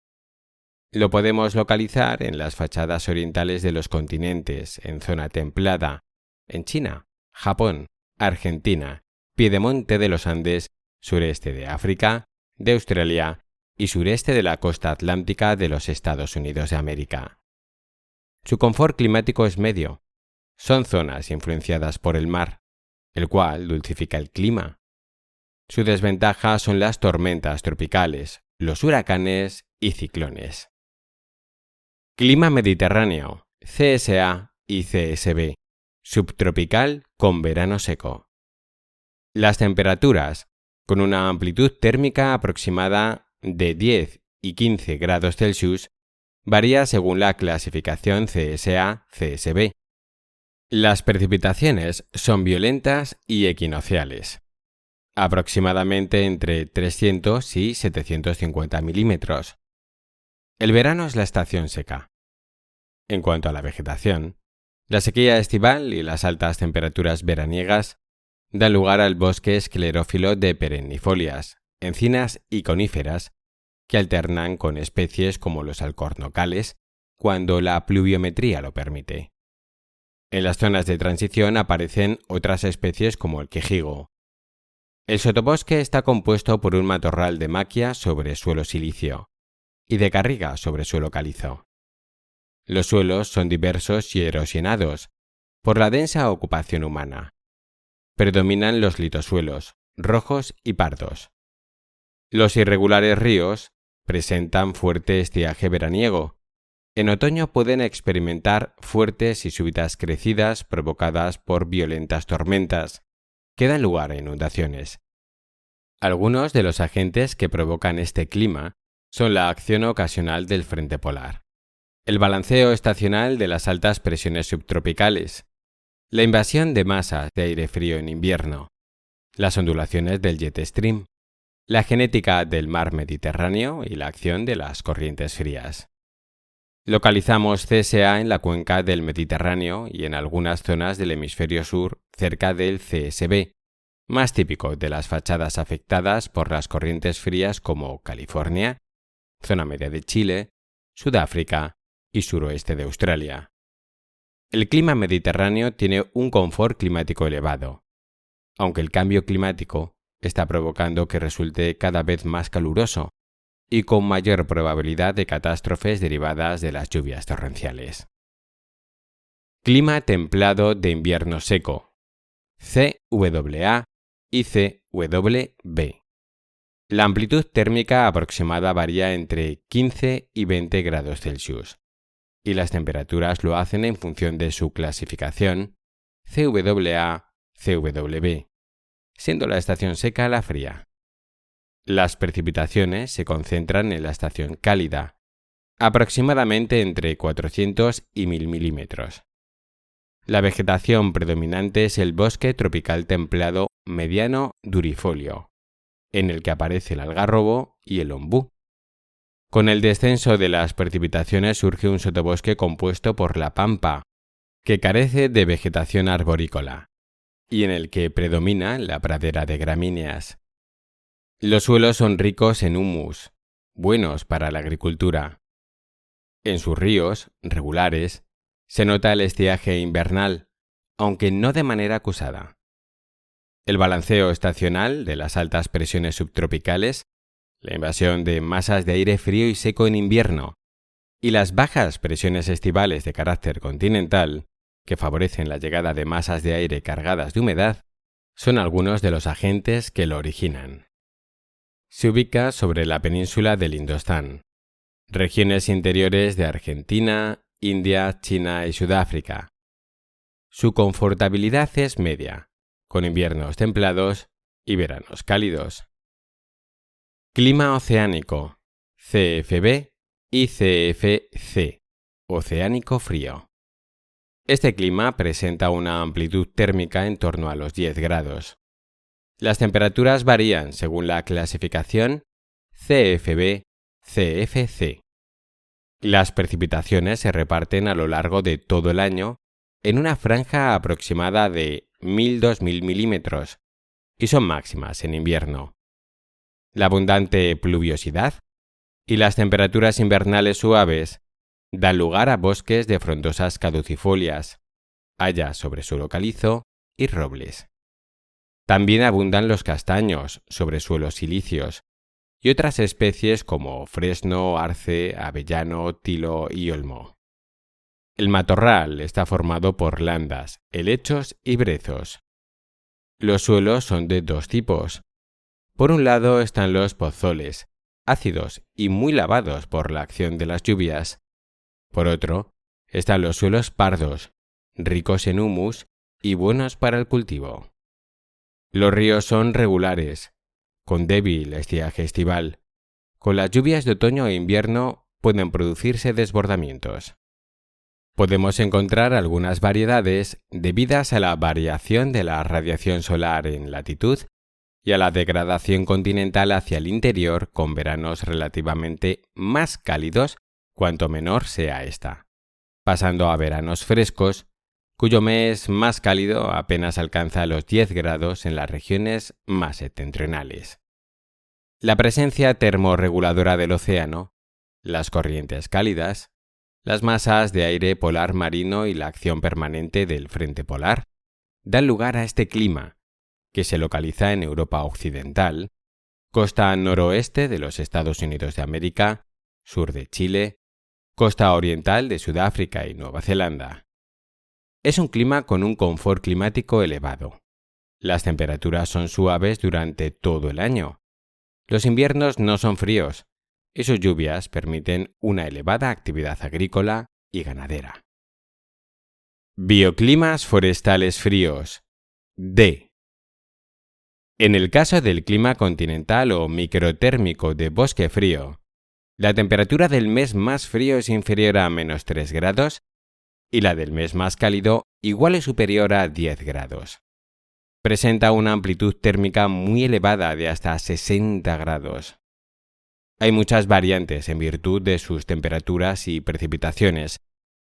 Lo podemos localizar en las fachadas orientales de los continentes, en zona templada, en China, Japón, Argentina, piedemonte de los Andes, sureste de África, de Australia y sureste de la costa atlántica de los Estados Unidos de América. Su confort climático es medio. Son zonas influenciadas por el mar, el cual dulcifica el clima. Su desventaja son las tormentas tropicales, los huracanes y ciclones. Clima mediterráneo, CSA y CSB, subtropical con verano seco. Las temperaturas, con una amplitud térmica aproximada de 10 y 15 grados Celsius, varía según la clasificación CSA-CSB. Las precipitaciones son violentas y equinocciales, aproximadamente entre 300 y 750 milímetros. El verano es la estación seca. En cuanto a la vegetación, la sequía estival y las altas temperaturas veraniegas dan lugar al bosque esclerófilo de perennifolias, encinas y coníferas que alternan con especies como los alcornocales cuando la pluviometría lo permite. En las zonas de transición aparecen otras especies como el quejigo. El sotobosque está compuesto por un matorral de maquia sobre suelo silicio y de garriga sobre suelo calizo. Los suelos son diversos y erosionados por la densa ocupación humana. Predominan los litosuelos, rojos y pardos. Los irregulares ríos presentan fuerte estiaje veraniego. En otoño pueden experimentar fuertes y súbitas crecidas provocadas por violentas tormentas, que dan lugar a inundaciones. Algunos de los agentes que provocan este clima son la acción ocasional del frente polar, el balanceo estacional de las altas presiones subtropicales, la invasión de masas de aire frío en invierno, las ondulaciones del jet stream, la genética del mar Mediterráneo y la acción de las corrientes frías. Localizamos CSA en la cuenca del Mediterráneo y en algunas zonas del hemisferio sur cerca del CSB, más típico de las fachadas afectadas por las corrientes frías como California, zona media de Chile, Sudáfrica y suroeste de Australia. El clima mediterráneo tiene un confort climático elevado, aunque el cambio climático está provocando que resulte cada vez más caluroso y con mayor probabilidad de catástrofes derivadas de las lluvias torrenciales. Clima templado de invierno seco, CWA y CWB. La amplitud térmica aproximada varía entre 15 y 20 grados Celsius, y las temperaturas lo hacen en función de su clasificación CWA-CWB, siendo la estación seca la fría. Las precipitaciones se concentran en la estación cálida, aproximadamente entre 400 y 1000 milímetros. La vegetación predominante es el bosque tropical templado mediano durifolio, en el que aparece el algarrobo y el ombú. Con el descenso de las precipitaciones surge un sotobosque compuesto por la pampa, que carece de vegetación arborícola, y en el que predomina la pradera de gramíneas. Los suelos son ricos en humus, buenos para la agricultura. En sus ríos, regulares, se nota el estiaje invernal, aunque no de manera acusada. El balanceo estacional de las altas presiones subtropicales, la invasión de masas de aire frío y seco en invierno, y las bajas presiones estivales de carácter continental, que favorecen la llegada de masas de aire cargadas de humedad, son algunos de los agentes que lo originan. Se ubica sobre la península del Indostán, regiones interiores de Argentina, India, China y Sudáfrica. Su confortabilidad es media, con inviernos templados y veranos cálidos. Clima oceánico, CFB y CFC, oceánico frío. Este clima presenta una amplitud térmica en torno a los 10 grados. Las temperaturas varían según la clasificación CFB-CFC. Las precipitaciones se reparten a lo largo de todo el año en una franja aproximada de 1000-2000 milímetros y son máximas en invierno. La abundante pluviosidad y las temperaturas invernales suaves dan lugar a bosques de frondosas caducifolias, hayas sobre suelo calizo y robles. También abundan los castaños sobre suelos silíceos y otras especies como fresno, arce, avellano, tilo y olmo. El matorral está formado por landas, helechos y brezos. Los suelos son de dos tipos. Por un lado están los pozoles, ácidos y muy lavados por la acción de las lluvias. Por otro, están los suelos pardos, ricos en humus y buenos para el cultivo. Los ríos son regulares, con débil estiaje estival. Con las lluvias de otoño e invierno pueden producirse desbordamientos. Podemos encontrar algunas variedades debidas a la variación de la radiación solar en latitud y a la degradación continental hacia el interior con veranos relativamente más cálidos cuanto menor sea esta, pasando a veranos frescos, cuyo mes más cálido apenas alcanza los 10 grados en las regiones más septentrionales. La presencia termorreguladora del océano, las corrientes cálidas, las masas de aire polar marino y la acción permanente del frente polar dan lugar a este clima, que se localiza en Europa occidental, costa noroeste de los Estados Unidos de América, sur de Chile, costa oriental de Sudáfrica y Nueva Zelanda. Es un clima con un confort climático elevado. Las temperaturas son suaves durante todo el año. Los inviernos no son fríos y sus lluvias permiten una elevada actividad agrícola y ganadera. Bioclimas forestales fríos. D. En el caso del clima continental o microtérmico de bosque frío, la temperatura del mes más frío es inferior a -3 grados y la del mes más cálido igual o superior a 10 grados. Presenta una amplitud térmica muy elevada de hasta 60 grados. Hay muchas variantes en virtud de sus temperaturas y precipitaciones,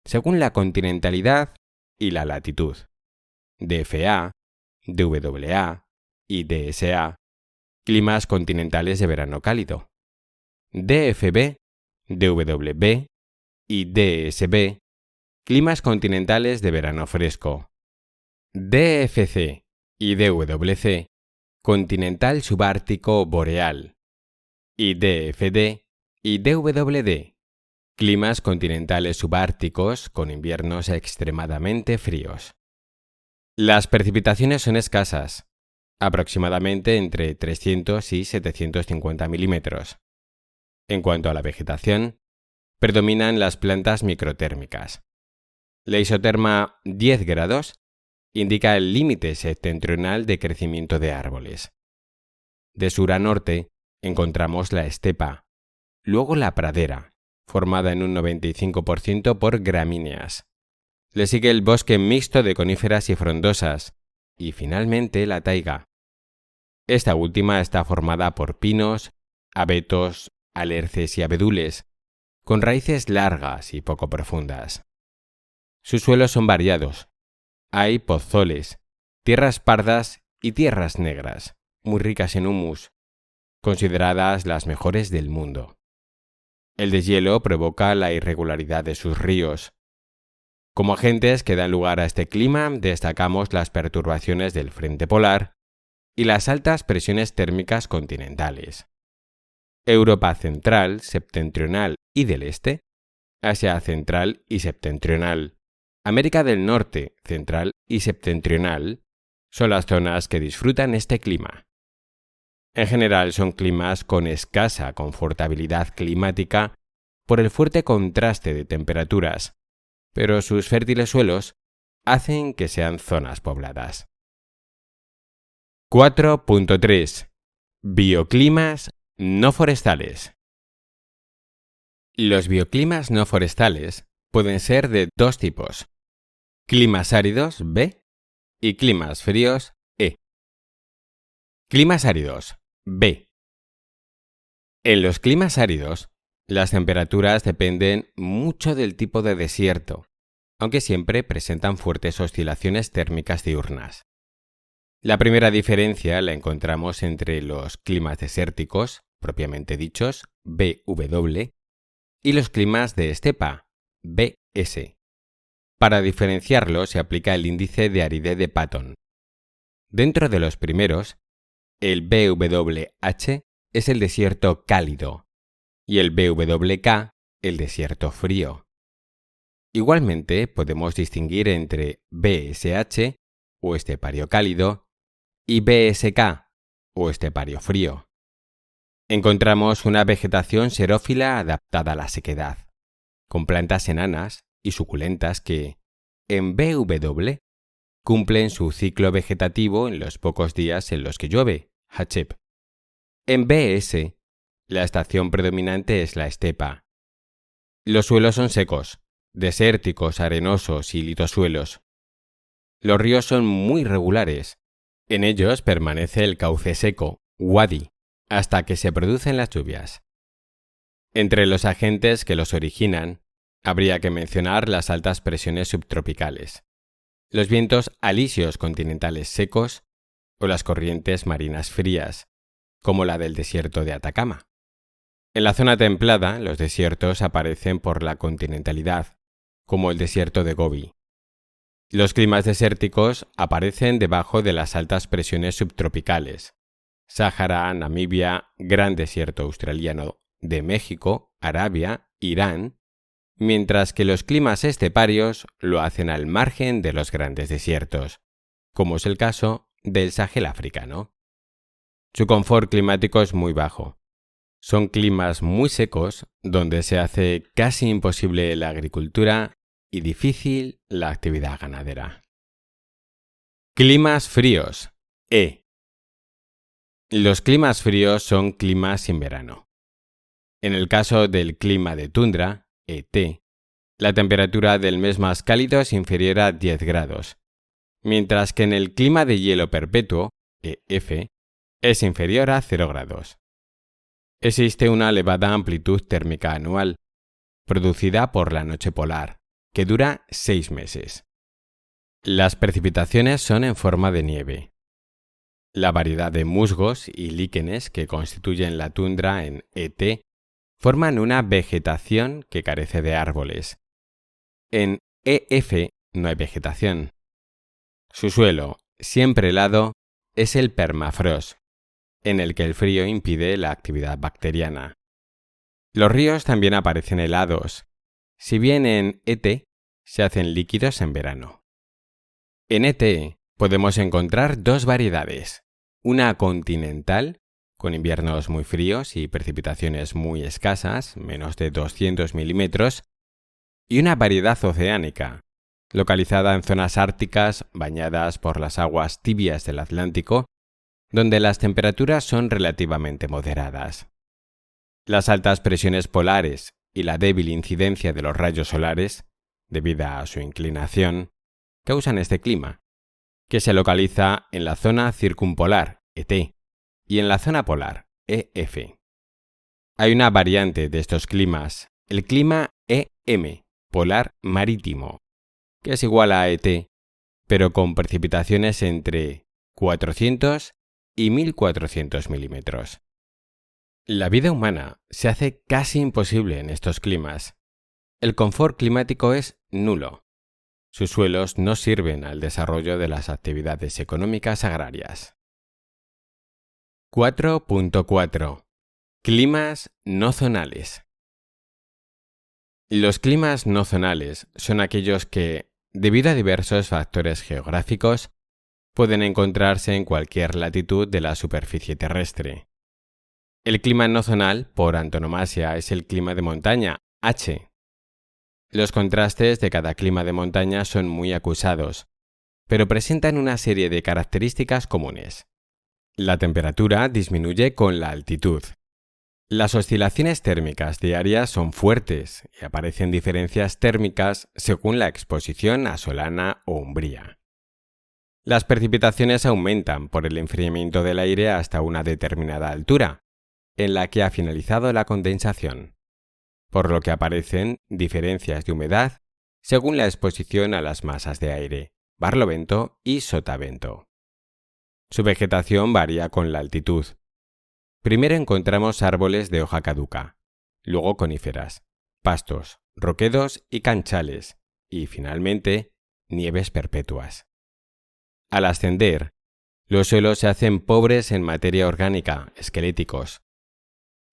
según la continentalidad y la latitud. DFA, DWA y DSA, climas continentales de verano cálido. DFB, DWB y DSB, climas continentales de verano fresco. DFC y DWC, continental subártico boreal. Y DFD y DWD, climas continentales subárticos con inviernos extremadamente fríos. Las precipitaciones son escasas, aproximadamente entre 300 y 750 milímetros. En cuanto a la vegetación, predominan las plantas microtérmicas. La isoterma 10 grados indica el límite septentrional de crecimiento de árboles. De sur a norte encontramos la estepa, luego la pradera, formada en un 95% por gramíneas. Le sigue el bosque mixto de coníferas y frondosas, y finalmente la taiga. Esta última está formada por pinos, abetos, alerces y abedules, con raíces largas y poco profundas. Sus suelos son variados. Hay pozoles, tierras pardas y tierras negras, muy ricas en humus, consideradas las mejores del mundo. El deshielo provoca la irregularidad de sus ríos. Como agentes que dan lugar a este clima, destacamos las perturbaciones del frente polar y las altas presiones térmicas continentales. Europa central, septentrional y del este, Asia central y septentrional, América del Norte, central y septentrional, son las zonas que disfrutan este clima. En general son climas con escasa confortabilidad climática por el fuerte contraste de temperaturas, pero sus fértiles suelos hacen que sean zonas pobladas. 4.3. Bioclimas no forestales. Los bioclimas no forestales pueden ser de dos tipos: climas áridos B y climas fríos E. Climas áridos B. En los climas áridos, las temperaturas dependen mucho del tipo de desierto, aunque siempre presentan fuertes oscilaciones térmicas diurnas. La primera diferencia la encontramos entre los climas desérticos, propiamente dichos, BW, y los climas de estepa, BS. Para diferenciarlos se aplica el índice de aridez de Patton. Dentro de los primeros, el BWH es el desierto cálido y el BWK el desierto frío. Igualmente podemos distinguir entre BSH o estepario cálido y BSK o estepario frío. Encontramos una vegetación xerófila adaptada a la sequedad, con plantas enanas y suculentas que, en BW, cumplen su ciclo vegetativo en los pocos días en los que llueve, HACHEP. En BS, la estación predominante es la estepa. Los suelos son secos, desérticos, arenosos y litosuelos. Los ríos son muy regulares. En ellos permanece el cauce seco, wadi, hasta que se producen las lluvias. Entre los agentes que los originan, habría que mencionar las altas presiones subtropicales, los vientos alisios continentales secos o las corrientes marinas frías, como la del desierto de Atacama. En la zona templada, los desiertos aparecen por la continentalidad, como el desierto de Gobi. Los climas desérticos aparecen debajo de las altas presiones subtropicales. Sáhara, Namibia, Gran Desierto Australiano de México, Arabia, Irán, mientras que los climas esteparios lo hacen al margen de los grandes desiertos, como es el caso del Sahel africano. Su confort climático es muy bajo. Son climas muy secos donde se hace casi imposible la agricultura y difícil la actividad ganadera. Climas fríos. Los climas fríos son climas sin verano. En el caso del clima de tundra, la temperatura del mes más cálido es inferior a 10 grados, mientras que en el clima de hielo perpetuo, es inferior a 0 grados. Existe una elevada amplitud térmica anual, producida por la noche polar, que dura 6 meses. Las precipitaciones son en forma de nieve. La variedad de musgos y líquenes que constituyen la tundra en forman una vegetación que carece de árboles. En no hay vegetación. Su suelo, siempre helado, es el permafrost, en el que el frío impide la actividad bacteriana. Los ríos también aparecen helados, si bien en se hacen líquidos en verano. En podemos encontrar dos variedades, una continental, con inviernos muy fríos y precipitaciones muy escasas, menos de 200 milímetros, y una variedad oceánica, localizada en zonas árticas bañadas por las aguas tibias del Atlántico, donde las temperaturas son relativamente moderadas. Las altas presiones polares y la débil incidencia de los rayos solares, debido a su inclinación, causan este clima, que se localiza en la zona circumpolar, y en la zona polar, Hay una variante de estos climas, el clima polar marítimo, que es igual a pero con precipitaciones entre 400 y 1400 milímetros. La vida humana se hace casi imposible en estos climas. El confort climático es nulo. Sus suelos no sirven al desarrollo de las actividades económicas agrarias. 4.4. Climas no zonales. Los climas no zonales son aquellos que, debido a diversos factores geográficos, pueden encontrarse en cualquier latitud de la superficie terrestre. El clima no zonal, por antonomasia, es el clima de montaña, Los contrastes de cada clima de montaña son muy acusados, pero presentan una serie de características comunes. La temperatura disminuye con la altitud. Las oscilaciones térmicas diarias son fuertes y aparecen diferencias térmicas según la exposición a solana o umbría. Las precipitaciones aumentan por el enfriamiento del aire hasta una determinada altura, en la que ha finalizado la condensación, por lo que aparecen diferencias de humedad según la exposición a las masas de aire, barlovento y sotavento. Su vegetación varía con la altitud. Primero encontramos árboles de hoja caduca, luego coníferas, pastos, roquedos y canchales, y finalmente nieves perpetuas. Al ascender, los suelos se hacen pobres en materia orgánica, esqueléticos.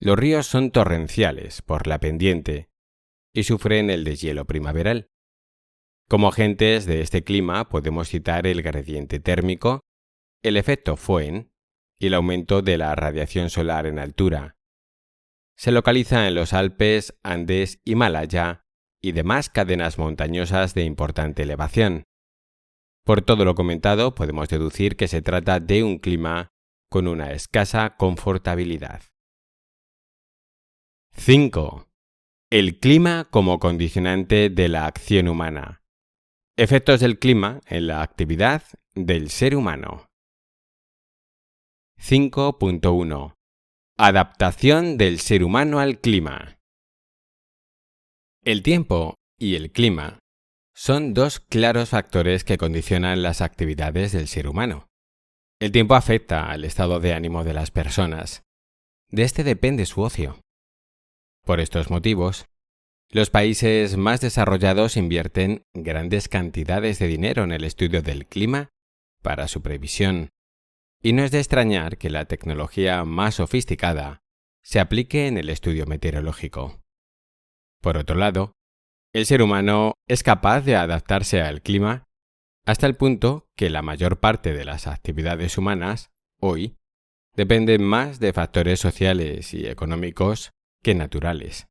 Los ríos son torrenciales por la pendiente y sufren el deshielo primaveral. Como agentes de este clima podemos citar el gradiente térmico, el efecto Foehn y el aumento de la radiación solar en altura. Se localiza en los Alpes, Andes, Himalaya y demás cadenas montañosas de importante elevación. Por todo lo comentado, podemos deducir que se trata de un clima con una escasa confortabilidad. 5. El clima como condicionante de la acción humana. Efectos del clima en la actividad del ser humano. 5.1. Adaptación del ser humano al clima. El tiempo y el clima son dos claros factores que condicionan las actividades del ser humano. El tiempo afecta al estado de ánimo de las personas. De este depende su ocio. Por estos motivos, los países más desarrollados invierten grandes cantidades de dinero en el estudio del clima para su previsión, y no es de extrañar que la tecnología más sofisticada se aplique en el estudio meteorológico. Por otro lado, el ser humano es capaz de adaptarse al clima hasta el punto que la mayor parte de las actividades humanas, hoy, dependen más de factores sociales y económicos que naturales.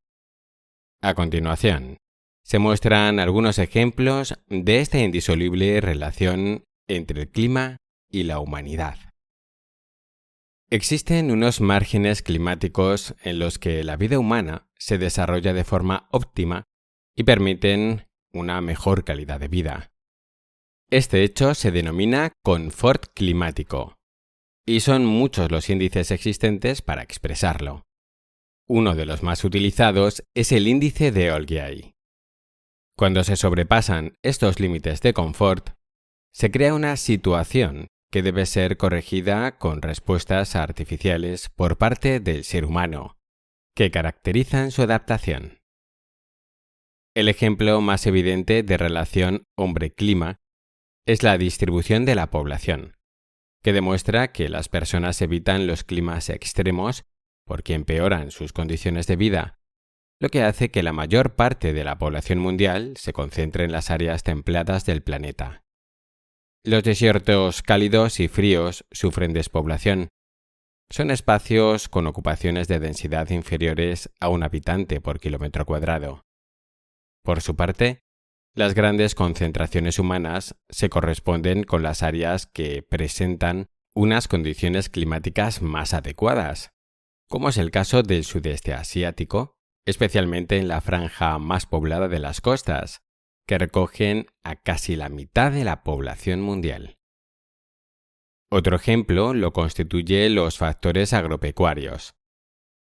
A continuación, se muestran algunos ejemplos de esta indisoluble relación entre el clima y la humanidad. Existen unos márgenes climáticos en los que la vida humana se desarrolla de forma óptima y permiten una mejor calidad de vida. Este hecho se denomina confort climático, y son muchos los índices existentes para expresarlo. Uno de los más utilizados es el índice de Olgay. Cuando se sobrepasan estos límites de confort, se crea una situación que debe ser corregida con respuestas artificiales por parte del ser humano, que caracterizan su adaptación. El ejemplo más evidente de relación hombre-clima es la distribución de la población, que demuestra que las personas evitan los climas extremos porque empeoran sus condiciones de vida, lo que hace que la mayor parte de la población mundial se concentre en las áreas templadas del planeta. Los desiertos cálidos y fríos sufren despoblación. Son espacios con ocupaciones de densidad inferiores a un habitante por kilómetro cuadrado. Por su parte, las grandes concentraciones humanas se corresponden con las áreas que presentan unas condiciones climáticas más adecuadas, como es el caso del sudeste asiático, especialmente en la franja más poblada de las costas, que recogen a casi la mitad de la población mundial. Otro ejemplo lo constituye los factores agropecuarios.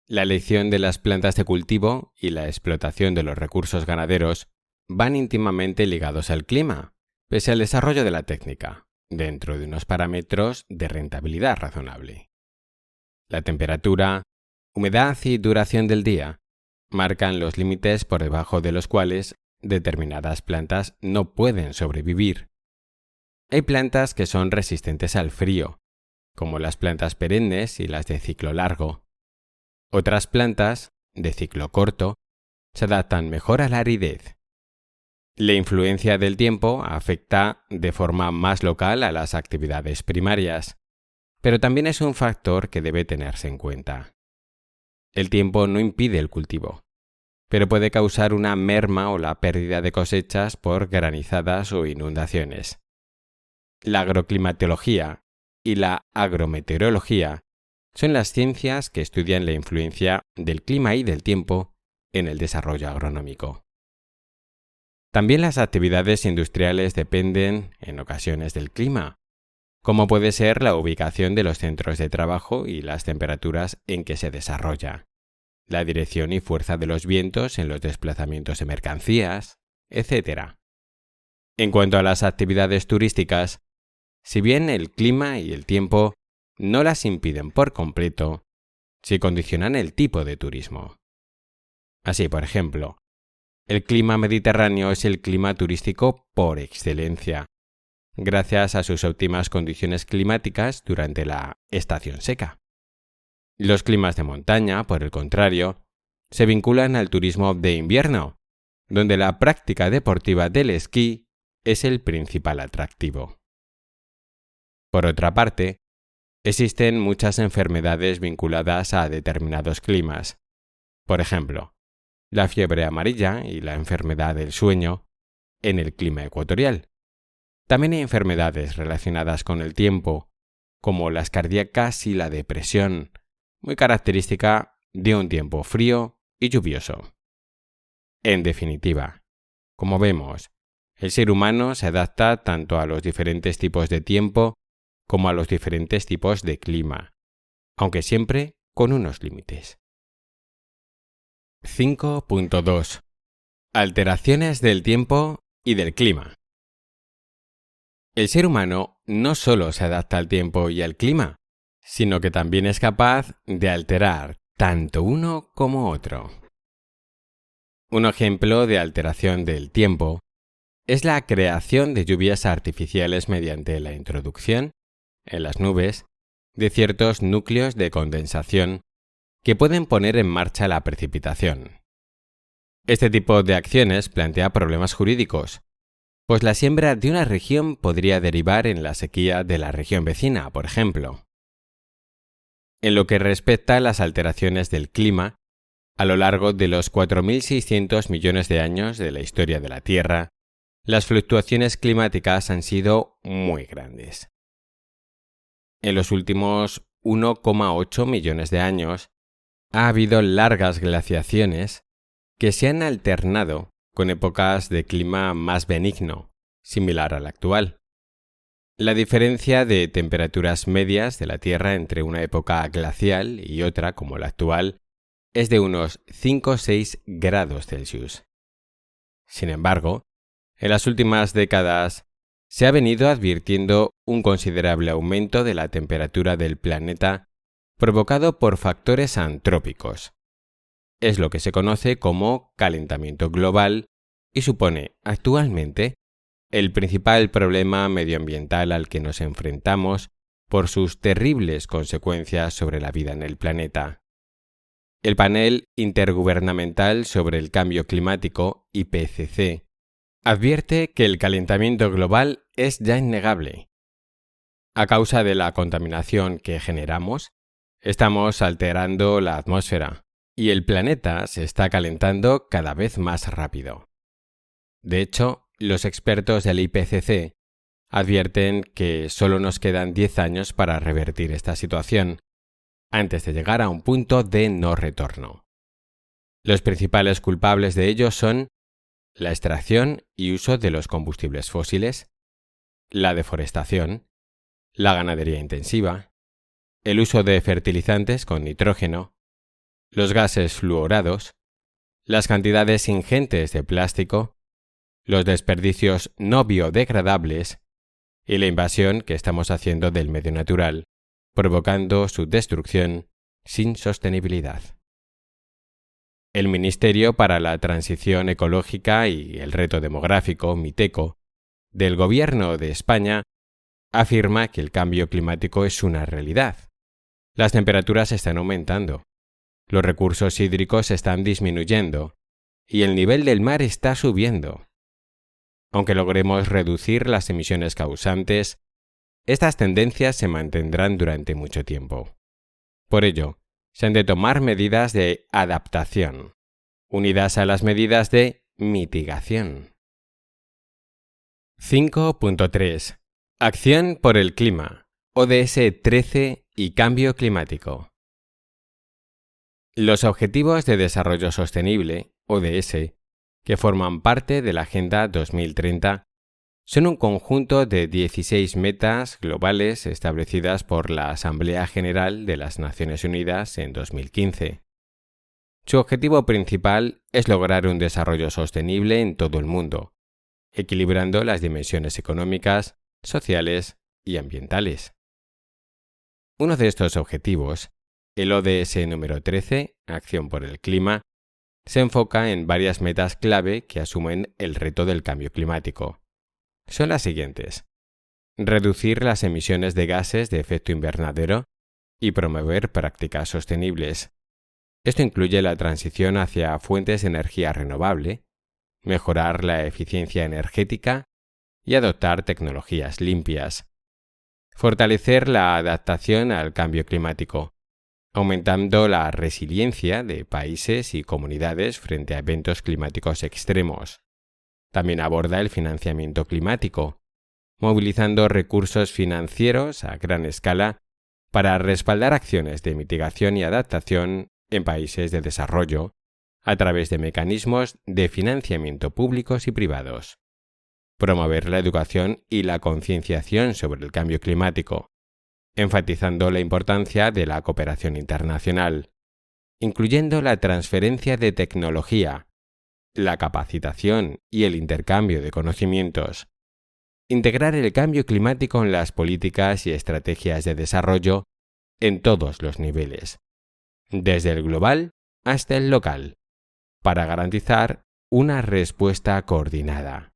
La elección de las plantas de cultivo y la explotación de los recursos ganaderos van íntimamente ligados al clima, pese al desarrollo de la técnica, dentro de unos parámetros de rentabilidad razonable. La temperatura, humedad y duración del día marcan los límites por debajo de los cuales determinadas plantas no pueden sobrevivir. Hay plantas que son resistentes al frío, como las plantas perennes y las de ciclo largo. Otras plantas, de ciclo corto, se adaptan mejor a la aridez. La influencia del tiempo afecta de forma más local a las actividades primarias, pero también es un factor que debe tenerse en cuenta. El tiempo no impide el cultivo, pero puede causar una merma o la pérdida de cosechas por granizadas o inundaciones. La agroclimatología y la agrometeorología son las ciencias que estudian la influencia del clima y del tiempo en el desarrollo agronómico. También las actividades industriales dependen, en ocasiones, del clima, como puede ser la ubicación de los centros de trabajo y las temperaturas en que se desarrolla, la dirección y fuerza de los vientos en los desplazamientos de mercancías, etc. En cuanto a las actividades turísticas, si bien el clima y el tiempo no las impiden por completo, sí condicionan el tipo de turismo. Así, por ejemplo, el clima mediterráneo es el clima turístico por excelencia, gracias a sus óptimas condiciones climáticas durante la estación seca. Los climas de montaña, por el contrario, se vinculan al turismo de invierno, donde la práctica deportiva del esquí es el principal atractivo. Por otra parte, existen muchas enfermedades vinculadas a determinados climas. Por ejemplo, la fiebre amarilla y la enfermedad del sueño en el clima ecuatorial. También hay enfermedades relacionadas con el tiempo, como las cardíacas y la depresión, muy característica de un tiempo frío y lluvioso. En definitiva, como vemos, el ser humano se adapta tanto a los diferentes tipos de tiempo como a los diferentes tipos de clima, aunque siempre con unos límites. 5.2. Alteraciones del tiempo y del clima. El ser humano no solo se adapta al tiempo y al clima, sino que también es capaz de alterar tanto uno como otro. Un ejemplo de alteración del tiempo es la creación de lluvias artificiales mediante la introducción, en las nubes, de ciertos núcleos de condensación que pueden poner en marcha la precipitación. Este tipo de acciones plantea problemas jurídicos, pues la siembra de una región podría derivar en la sequía de la región vecina, por ejemplo. En lo que respecta a las alteraciones del clima, a lo largo de los 4.600 millones de años de la historia de la Tierra, las fluctuaciones climáticas han sido muy grandes. En los últimos 1,8 millones de años, ha habido largas glaciaciones que se han alternado con épocas de clima más benigno, similar al actual. La diferencia de temperaturas medias de la Tierra entre una época glacial y otra como la actual es de unos 5 o 6 grados Celsius. Sin embargo, en las últimas décadas se ha venido advirtiendo un considerable aumento de la temperatura del planeta provocado por factores antrópicos. Es lo que se conoce como calentamiento global y supone actualmente el principal problema medioambiental al que nos enfrentamos por sus terribles consecuencias sobre la vida en el planeta. El Panel Intergubernamental sobre el Cambio Climático, IPCC, advierte que el calentamiento global es ya innegable. A causa de la contaminación que generamos, estamos alterando la atmósfera y el planeta se está calentando cada vez más rápido. De hecho, los expertos del IPCC advierten que solo nos quedan 10 años para revertir esta situación, antes de llegar a un punto de no retorno. Los principales culpables de ello son la extracción y uso de los combustibles fósiles, la deforestación, la ganadería intensiva, el uso de fertilizantes con nitrógeno, los gases fluorados, las cantidades ingentes de plástico, los desperdicios no biodegradables y la invasión que estamos haciendo del medio natural, provocando su destrucción sin sostenibilidad. El Ministerio para la Transición Ecológica y el Reto Demográfico, MITECO, del Gobierno de España, afirma que el cambio climático es una realidad. Las temperaturas están aumentando, los recursos hídricos están disminuyendo y el nivel del mar está subiendo. Aunque logremos reducir las emisiones causantes, estas tendencias se mantendrán durante mucho tiempo. Por ello, se han de tomar medidas de adaptación, unidas a las medidas de mitigación. 5.3. Acción por el clima, ODS 13 y cambio climático. Los Objetivos de Desarrollo Sostenible, ODS, que forman parte de la Agenda 2030, son un conjunto de 16 metas globales establecidas por la Asamblea General de las Naciones Unidas en 2015. Su objetivo principal es lograr un desarrollo sostenible en todo el mundo, equilibrando las dimensiones económicas, sociales y ambientales. Uno de estos objetivos, el ODS número 13, Acción por el Clima, se enfoca en varias metas clave que asumen el reto del cambio climático. Son las siguientes: reducir las emisiones de gases de efecto invernadero y promover prácticas sostenibles. Esto incluye la transición hacia fuentes de energía renovable, mejorar la eficiencia energética y adoptar tecnologías limpias. Fortalecer la adaptación al cambio climático, aumentando la resiliencia de países y comunidades frente a eventos climáticos extremos. También aborda el financiamiento climático, movilizando recursos financieros a gran escala para respaldar acciones de mitigación y adaptación en países de desarrollo a través de mecanismos de financiamiento públicos y privados. Promover la educación y la concienciación sobre el cambio climático, enfatizando la importancia de la cooperación internacional, incluyendo la transferencia de tecnología, la capacitación y el intercambio de conocimientos, integrar el cambio climático en las políticas y estrategias de desarrollo en todos los niveles, desde el global hasta el local, para garantizar una respuesta coordinada.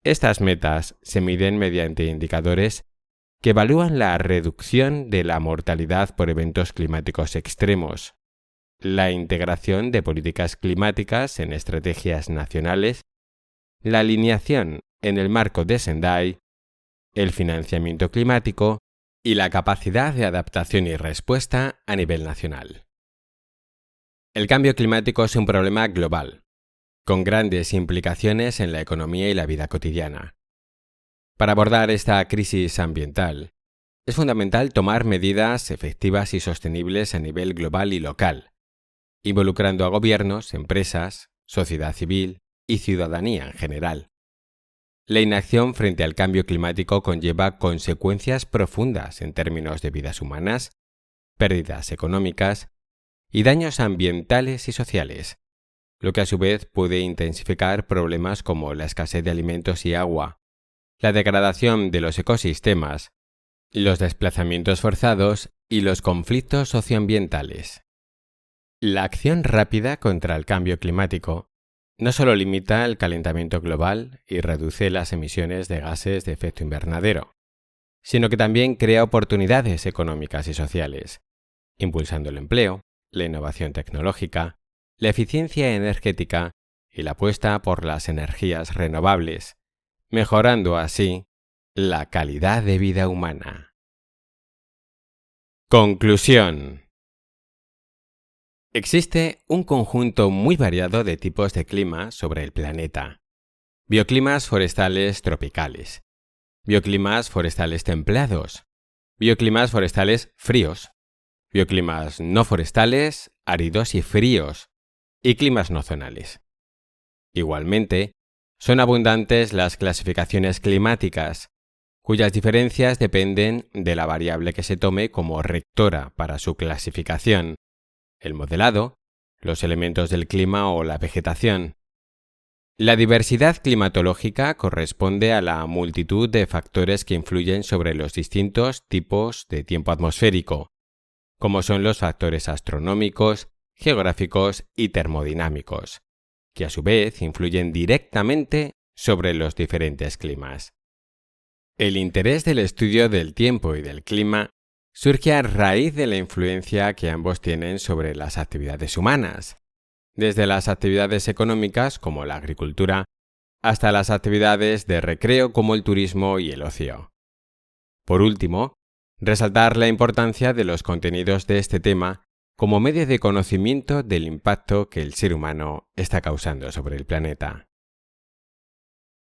Estas metas se miden mediante indicadores que evalúan la reducción de la mortalidad por eventos climáticos extremos, la integración de políticas climáticas en estrategias nacionales, la alineación en el marco de Sendai, el financiamiento climático y la capacidad de adaptación y respuesta a nivel nacional. El cambio climático es un problema global, con grandes implicaciones en la economía y la vida cotidiana. Para abordar esta crisis ambiental, es fundamental tomar medidas efectivas y sostenibles a nivel global y local, involucrando a gobiernos, empresas, sociedad civil y ciudadanía en general. La inacción frente al cambio climático conlleva consecuencias profundas en términos de vidas humanas, pérdidas económicas y daños ambientales y sociales, lo que a su vez puede intensificar problemas como la escasez de alimentos y agua, la degradación de los ecosistemas, los desplazamientos forzados y los conflictos socioambientales. La acción rápida contra el cambio climático no solo limita el calentamiento global y reduce las emisiones de gases de efecto invernadero, sino que también crea oportunidades económicas y sociales, impulsando el empleo, la innovación tecnológica, la eficiencia energética y la apuesta por las energías renovables, mejorando así la calidad de vida humana. Conclusión. Existe un conjunto muy variado de tipos de clima sobre el planeta. Bioclimas forestales tropicales, bioclimas forestales templados, bioclimas forestales fríos, bioclimas no forestales, áridos y fríos, y climas no zonales. Igualmente, son abundantes las clasificaciones climáticas, cuyas diferencias dependen de la variable que se tome como rectora para su clasificación, el modelado, los elementos del clima o la vegetación. La diversidad climatológica corresponde a la multitud de factores que influyen sobre los distintos tipos de tiempo atmosférico, como son los factores astronómicos, geográficos y termodinámicos, que a su vez influyen directamente sobre los diferentes climas. El interés del estudio del tiempo y del clima surge a raíz de la influencia que ambos tienen sobre las actividades humanas, desde las actividades económicas como la agricultura hasta las actividades de recreo como el turismo y el ocio. Por último, resaltar la importancia de los contenidos de este tema como medio de conocimiento del impacto que el ser humano está causando sobre el planeta.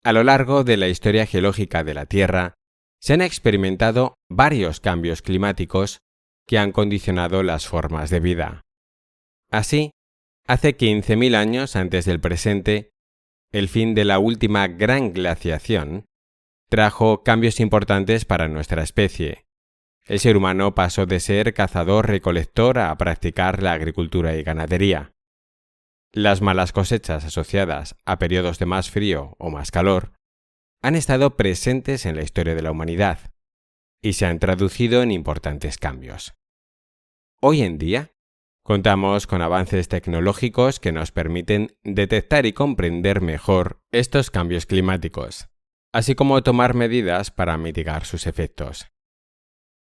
A lo largo de la historia geológica de la Tierra, se han experimentado varios cambios climáticos que han condicionado las formas de vida. Así, hace 15.000 años antes del presente, el fin de la última gran glaciación trajo cambios importantes para nuestra especie. El ser humano pasó de ser cazador-recolector a practicar la agricultura y ganadería. Las malas cosechas asociadas a periodos de más frío o más calor han estado presentes en la historia de la humanidad y se han traducido en importantes cambios. Hoy en día, contamos con avances tecnológicos que nos permiten detectar y comprender mejor estos cambios climáticos, así como tomar medidas para mitigar sus efectos.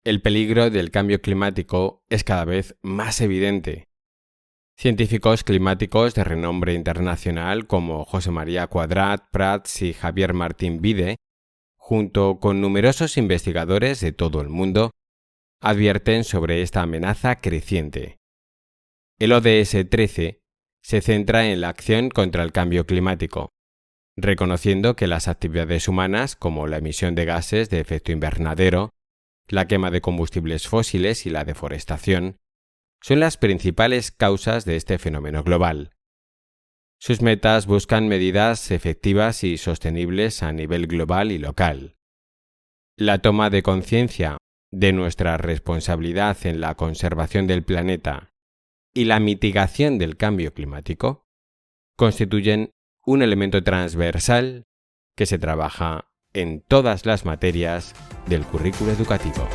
El peligro del cambio climático es cada vez más evidente. Científicos climáticos de renombre internacional como José María Cuadrat Prats y Javier Martín Vide, junto con numerosos investigadores de todo el mundo, advierten sobre esta amenaza creciente. El ODS 13 se centra en la acción contra el cambio climático, reconociendo que las actividades humanas como la emisión de gases de efecto invernadero, la quema de combustibles fósiles y la deforestación son las principales causas de este fenómeno global. Sus metas buscan medidas efectivas y sostenibles a nivel global y local. La toma de conciencia de nuestra responsabilidad en la conservación del planeta y la mitigación del cambio climático constituyen un elemento transversal que se trabaja en todas las materias del currículo educativo.